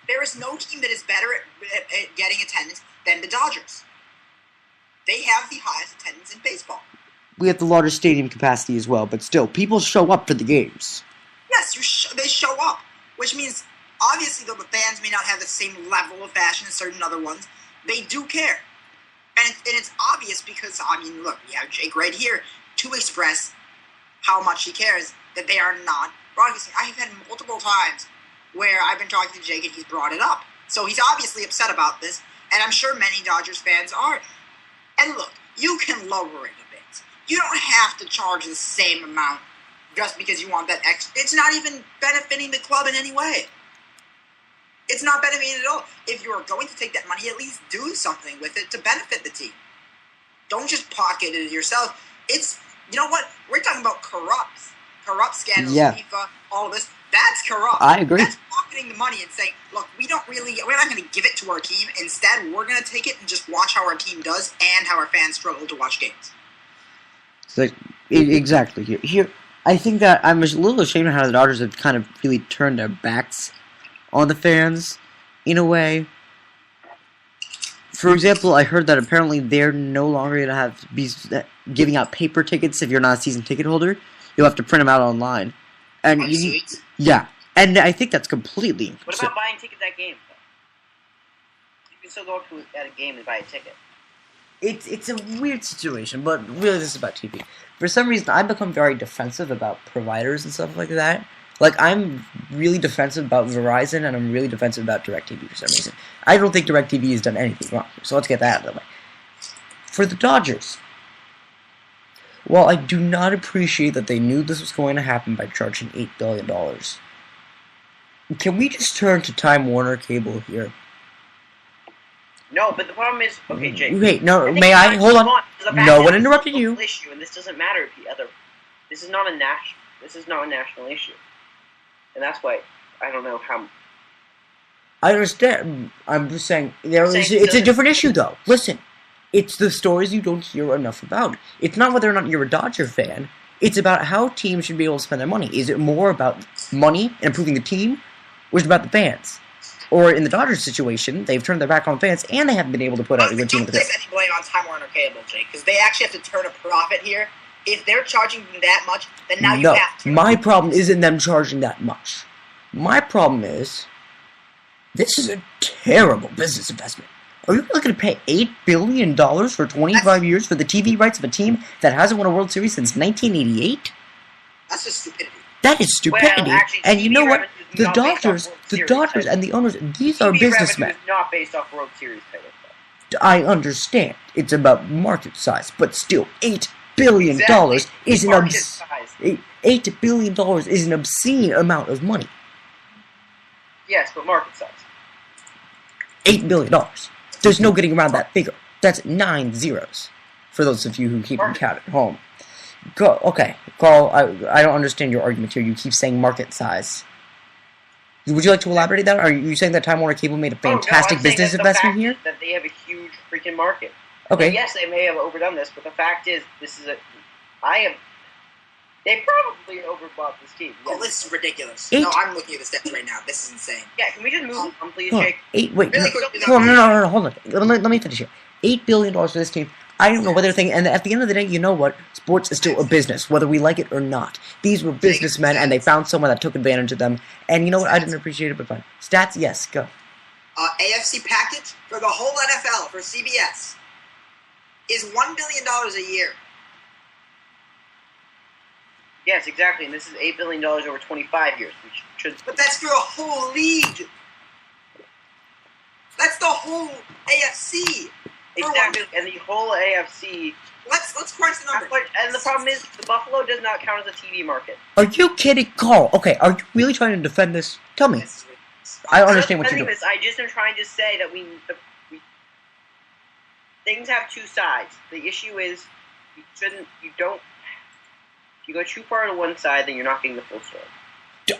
There is no team that is better at getting attendance than the Dodgers. They have the highest attendance in baseball. We have the largest stadium capacity as well, but still, people show up for the games. Yes, they show up, which means, obviously, though the fans may not have the same level of passion as certain other ones, they do care. And it's obvious because, look, we have Jake right here to express how much he cares that they are not broadcasting. I have had multiple times where I've been talking to Jake and he's brought it up. So he's obviously upset about this, and I'm sure many Dodgers fans are. And look, you can lower it a bit. You don't have to charge the same amount just because you want that extra. It's not even benefiting the club in any way. It's not benefiting at all. If you are going to take that money, at least do something with it to benefit the team. Don't just pocket it yourself. It's, you know what? We're talking about corrupt scandals, FIFA, all of this. That's corrupt. I agree. That's pocketing the money and saying, look, we're not going to give it to our team. Instead, we're going to take it and just watch how our team does and how our fans struggle to watch games. Exactly. Here, I think that I'm a little ashamed of how the Dodgers have kind of really turned their backs on the fans, in a way. For example, I heard that apparently they're no longer going to be giving out paper tickets if you're not a season ticket holder. You'll have to print them out online. And yeah, and I think that's completely. What about buying tickets at games? You can still go up at a game and buy a ticket. It's a weird situation, but really this is about TV. For some reason, I've become very defensive about providers and stuff like that. Like, I'm really defensive about Verizon, and I'm really defensive about DirecTV for some reason. I don't think DirecTV has done anything wrong here, so let's get that out of the way. For the Dodgers, while I do not appreciate that they knew this was going to happen by charging $8 billion, can we just turn to Time Warner Cable here? No, but the problem is, okay, Jake. Wait, no, may I? Hold on. No one interrupted you. Issue, and this doesn't matter if the other. This is not a national issue, and that's why I don't know how. I understand. I'm just saying it's a different issue, though. Listen, it's the stories you don't hear enough about. It's not whether or not you're a Dodger fan. It's about how teams should be able to spend their money. Is it more about money and improving the team, or is it about the fans? Or in the Dodgers situation, they've turned their back on fans, and they haven't been able to put out a good team. Don't place any blame on Time Warner Cable, Jake, because they actually have to turn a profit here. If they're charging them that much, then now you have to. My problem isn't them charging that much. My problem is, this is a terrible business investment. Are you really going to pay $8 billion for 25 years for the TV rights of a team that hasn't won a World Series since 1988? That's just stupidity. That is stupidity. Well, actually, and you know what? The Dodgers and the owners, these are businessmen. Is not based off World Series titles. I understand. It's about market size, but still, $8 billion is an $8 billion is an obscene amount of money. Yes, but market size. $8 billion. There's no getting around that figure. That's 9 zeros. For those of you who keep count at home. Okay, Carl, I don't understand your argument here. You keep saying market size. Would you like to elaborate that? Are you saying that Time Warner Cable made a fantastic business investment here? That they have a huge freaking market. Okay. And yes, they may have overdone this, but the fact is, they probably overbought this team. Oh, this is ridiculous. No, I'm looking at the stats right now. This is insane. Yeah, can we just move on, please, Jake? Hold on. Let me finish here. $8 billion for this team. I don't know whether to think, and at the end of the day, you know what? Sports is still a business, whether we like it or not. These were businessmen, and they found someone that took advantage of them. And you know what? I didn't appreciate it, but fine. Stats, yes, go. AFC package for the whole NFL for CBS is $1 billion a year. Yes, exactly, and this is $8 billion over 25 years, which should. But that's for a whole league. That's the whole AFC. Exactly, and the whole AFC. Let's crunch the numbers. And the problem is, the Buffalo does not count as a TV market. Are you kidding, Carl? Okay, are you really trying to defend this? Tell me. I understand what you're doing. I just am trying to say that things have two sides. The issue is if you go too far to one side, then you're not getting the full story.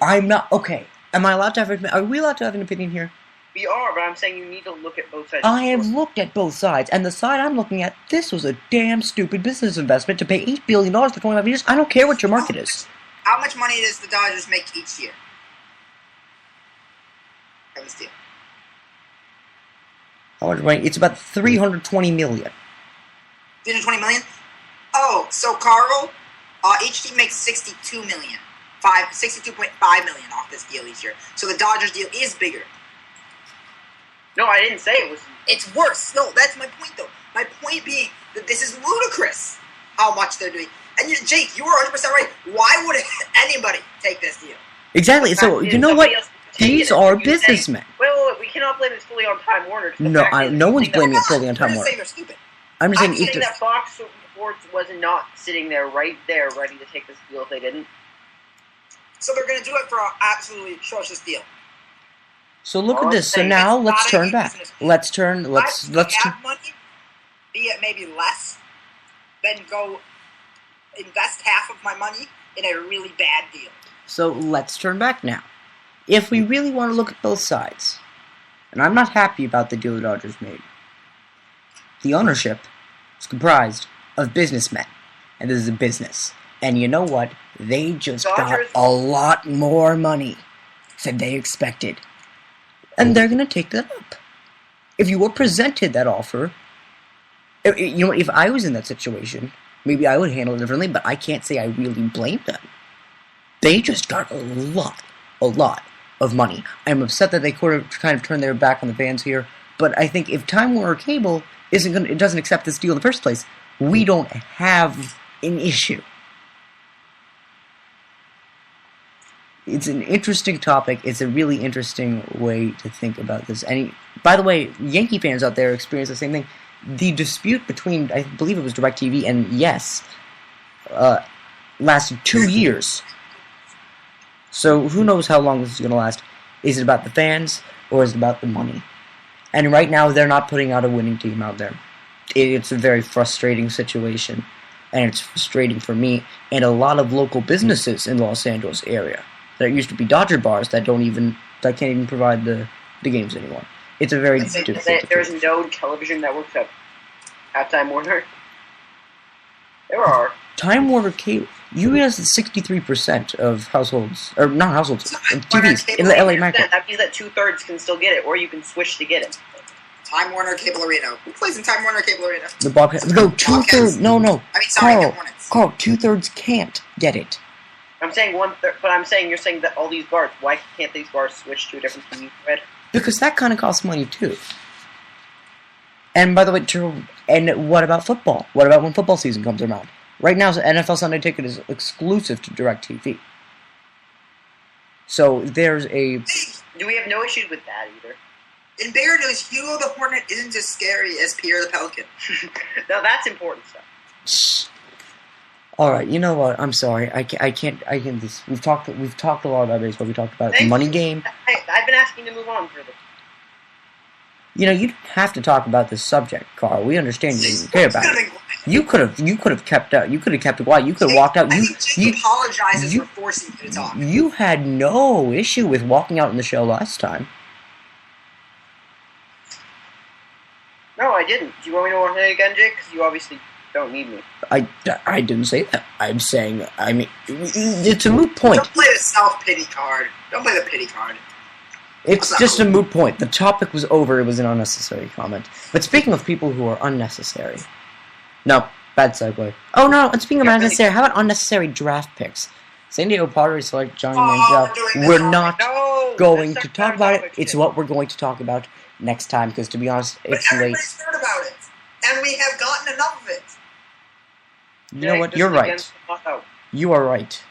I'm not, okay. Am I allowed to have, are we allowed to have an opinion here? We are, but I'm saying you need to look at both sides. I have looked at both sides, and the side I'm looking at, this was a damn stupid business investment to pay $8 billion for 25 years. I don't care what your market is. How much money does the Dodgers make each year? From this deal. How much money? It's about $320 million. $320 million? Oh, so Carl, each team makes $62 million. $62.5 million off this deal each year. So the Dodgers deal is bigger. No, I didn't say it was. It's worse. No, that's my point, though. My point being that this is ludicrous how much they're doing. And Jake, you were 100% right. Why would anybody take this deal? Exactly. So, you know what? These are businessmen. Wait, we cannot blame this fully on Time Warner. No, no one's blaming it fully on Time Warner. They're stupid. I'm just saying that Fox Sports was not sitting there, ready to take this deal if they didn't. So they're going to do it for an absolutely atrocious deal. So look at this. So now let's turn back. Let's have money, be it maybe less, then go invest half of my money in a really bad deal. So let's turn back now. If we really want to look at both sides, and I'm not happy about the deal the Dodgers made, the ownership is comprised of businessmen, and this is a business. And you know what? They just got a lot more money than they expected. And they're going to take that up. If you were presented that offer, you know, if I was in that situation, maybe I would handle it differently, but I can't say I really blame them. They just got a lot of money. I'm upset that they kind of turned their back on the fans here, but I think if Time Warner Cable doesn't accept this deal in the first place, we don't have an issue. It's an interesting topic. It's a really interesting way to think about this. And by the way, Yankee fans out there experience the same thing. The dispute between, I believe it was DirecTV and Yes, lasted 2 years. So who knows how long this is going to last. Is it about the fans or is it about the money? And right now they're not putting out a winning team out there. It's a very frustrating situation. And it's frustrating for me and a lot of local businesses in the Los Angeles area. There used to be Dodger bars that can't even provide the games anymore. It's a very difficult situation. There's no television networks that have Time Warner. There are. Time Warner Cable. U.S. is 63% of households, or not households, TVs in the LA market. That means that 2/3 can still get it, or you can switch to get it. Time Warner Cable Arena. Who plays in Time Warner Cable Arena? The Bobcats. No, 2/3. No. I mean, sorry, Carl, 2/3 can't get it. I'm saying 1/3, but I'm saying you're saying that all these bars. Why can't these bars switch to a different TV thread? Because that kind of costs money too. And by the way, and what about football? What about when football season comes around? Right now, the NFL Sunday Ticket is exclusive to DirecTV. So there's a. Do we have no issues with that either? In bigger news, Hugo the Hornet isn't as scary as Pierre the Pelican. Now that's important stuff. All right, you know what? I'm sorry. I can't. We've talked a lot about baseball. We talked about the money game. I've been asking to move on for this. You know, you don't have to talk about this subject, Carl. We understand you didn't care about it. You could have kept out. You could have kept it quiet. You could have walked out. You apologizes for forcing you to talk. You had no issue with walking out in the show last time. No, I didn't. Do you want me to walk it again, Jake? Because you obviously don't need me. I didn't say that. I'm saying, I mean, it's a moot point. Don't play the self-pity card. Don't play the pity card. It's just a moot point. The topic was over. It was an unnecessary comment. But speaking of people who are unnecessary. No, bad segue. Oh, no, and speaking of unnecessary, how about unnecessary draft picks? San Diego Padres select Johnny Manziel. We're not going to talk about it. It's what we're going to talk about next time, because to be honest, it's late. Everybody's heard about it. And we have gotten enough of it. You know what? You're right. You are right.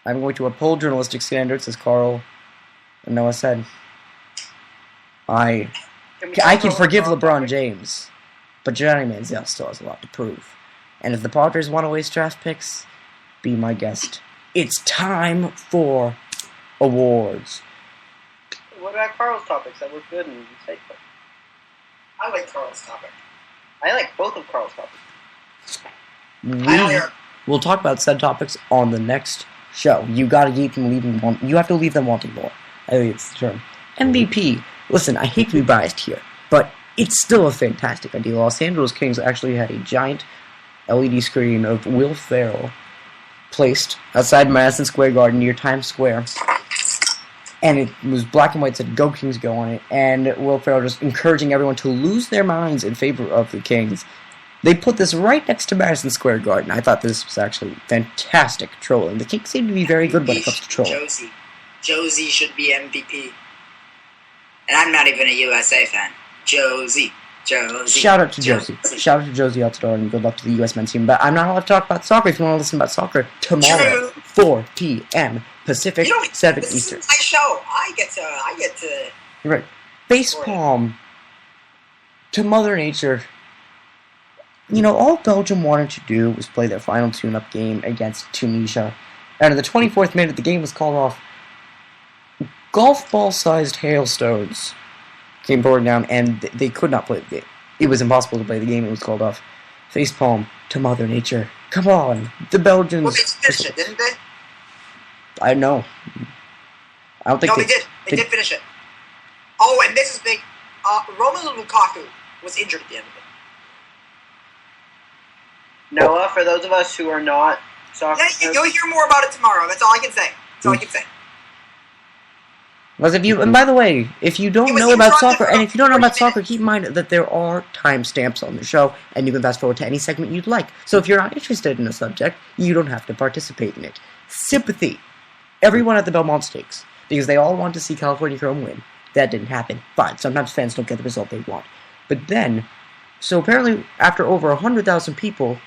I'm going to uphold journalistic standards, as Carl and Noah said. I can forgive LeBron James, but Johnny Manziel still has a lot to prove. And if the Padres want to waste draft picks, be my guest. It's time for awards. What about Carl's topics? That was good and insightful. I like Carl's topic. I like both of Carl's topics. We'll talk about said topics on the next show. You gotta you have to leave them wanting more. I think it's the term. MVP. Listen, I hate to be biased here, but it's still a fantastic idea. Los Angeles Kings actually had a giant LED screen of Will Ferrell placed outside Madison Square Garden near Times Square. And it was black and white, said "Go Kings, go" on it. And Will Ferrell just encouraging everyone to lose their minds in favor of the Kings. They put this right next to Madison Square Garden. I thought this was actually fantastic trolling. The Kings seem to be very good when it comes to trolling. Josie should be MVP. And I'm not even a USA fan. Josie. Shout out to Josie. Shout out to Josie Altidore, and good luck to the U.S. men's team. But I'm not allowed to talk about soccer. If you want to listen about soccer, tomorrow, 4 p.m. Pacific, 7 this Eastern. This is my show. I get to. You're right. Facepalm to Mother Nature. You know, all Belgium wanted to do was play their final tune-up game against Tunisia. And in the 24th minute, the game was called off. Golf ball-sized hailstones came pouring down, and they could not play the game. It was impossible to play the game. It was called off. Facepalm to Mother Nature. Come on, the Belgians. Well, they finished it, didn't they? I know. I don't think they did. They did finish it. Oh, and this is big. Romelu Lukaku was injured at the end of it. Noah, for those of us who are not soccer, you'll hear more about it tomorrow. That's all I can say. And by the way, if you don't know about soccer, keep in mind that there are timestamps on the show, and you can fast forward to any segment you'd like. So if you're not interested in a subject, you don't have to participate in it. Sympathy. Everyone at the Belmont Stakes, because they all want to see California Chrome win. That didn't happen. Fine, sometimes fans don't get the result they want. But then, so apparently after over 100,000 people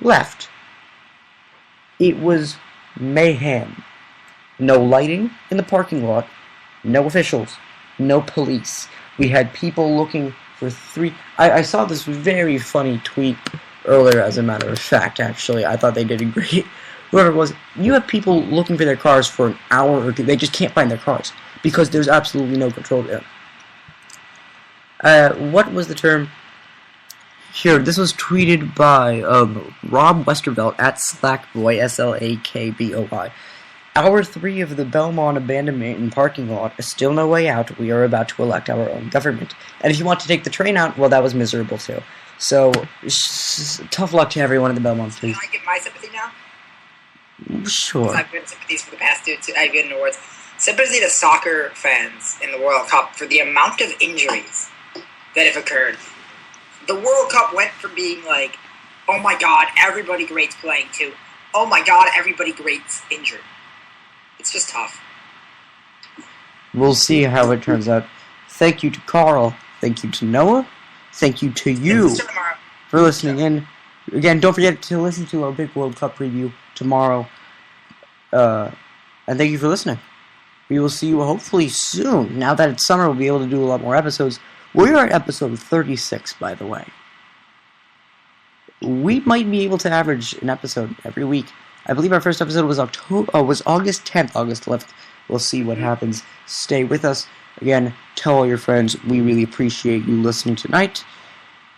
left, it was mayhem. No lighting in the parking lot, no officials, no police. We had people looking for I saw this very funny tweet earlier, as a matter of fact, actually. I thought they did a great... Whoever it was, you have people looking for their cars for an hour or two. They just can't find their cars because there's absolutely no control there. What was the term? Here, this was tweeted by Rob Westervelt at Slackboy, Slakboy. Hour 3 of the Belmont abandonment and parking lot is still no way out. We are about to elect our own government. And if you want to take the train out, well, that was miserable too. So, tough luck to everyone in the Belmont Street. Can I get my sympathy now? Sure. I've given sympathies for the past two. I've given awards. Sympathy to soccer fans in the World Cup for the amount of injuries that have occurred. The World Cup went from being like, oh my god, everybody great's playing, to, oh my god, everybody great's injured. It's just tough. We'll see how it turns out. Thank you to Carl. Thank you to Noah. Thank you to you for listening in. Again, don't forget to listen to our big World Cup preview tomorrow. And thank you for listening. We will see you hopefully soon. Now that it's summer, we'll be able to do a lot more episodes. We are at episode 36, by the way. We might be able to average an episode every week. I believe our first episode was August 10th, August 11th. We'll see what happens. Stay with us. Again, tell all your friends we really appreciate you listening tonight.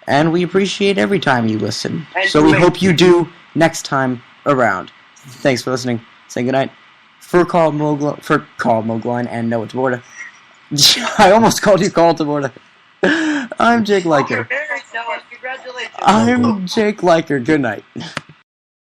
And we appreciate every time you listen. So we hope you do next time around. Thanks for listening. Say goodnight. For Carl Mogline and Noah Taborda. I almost called you Carl Taborda. I'm Jake Liker. Congratulations. I'm Jake Liker. Good night.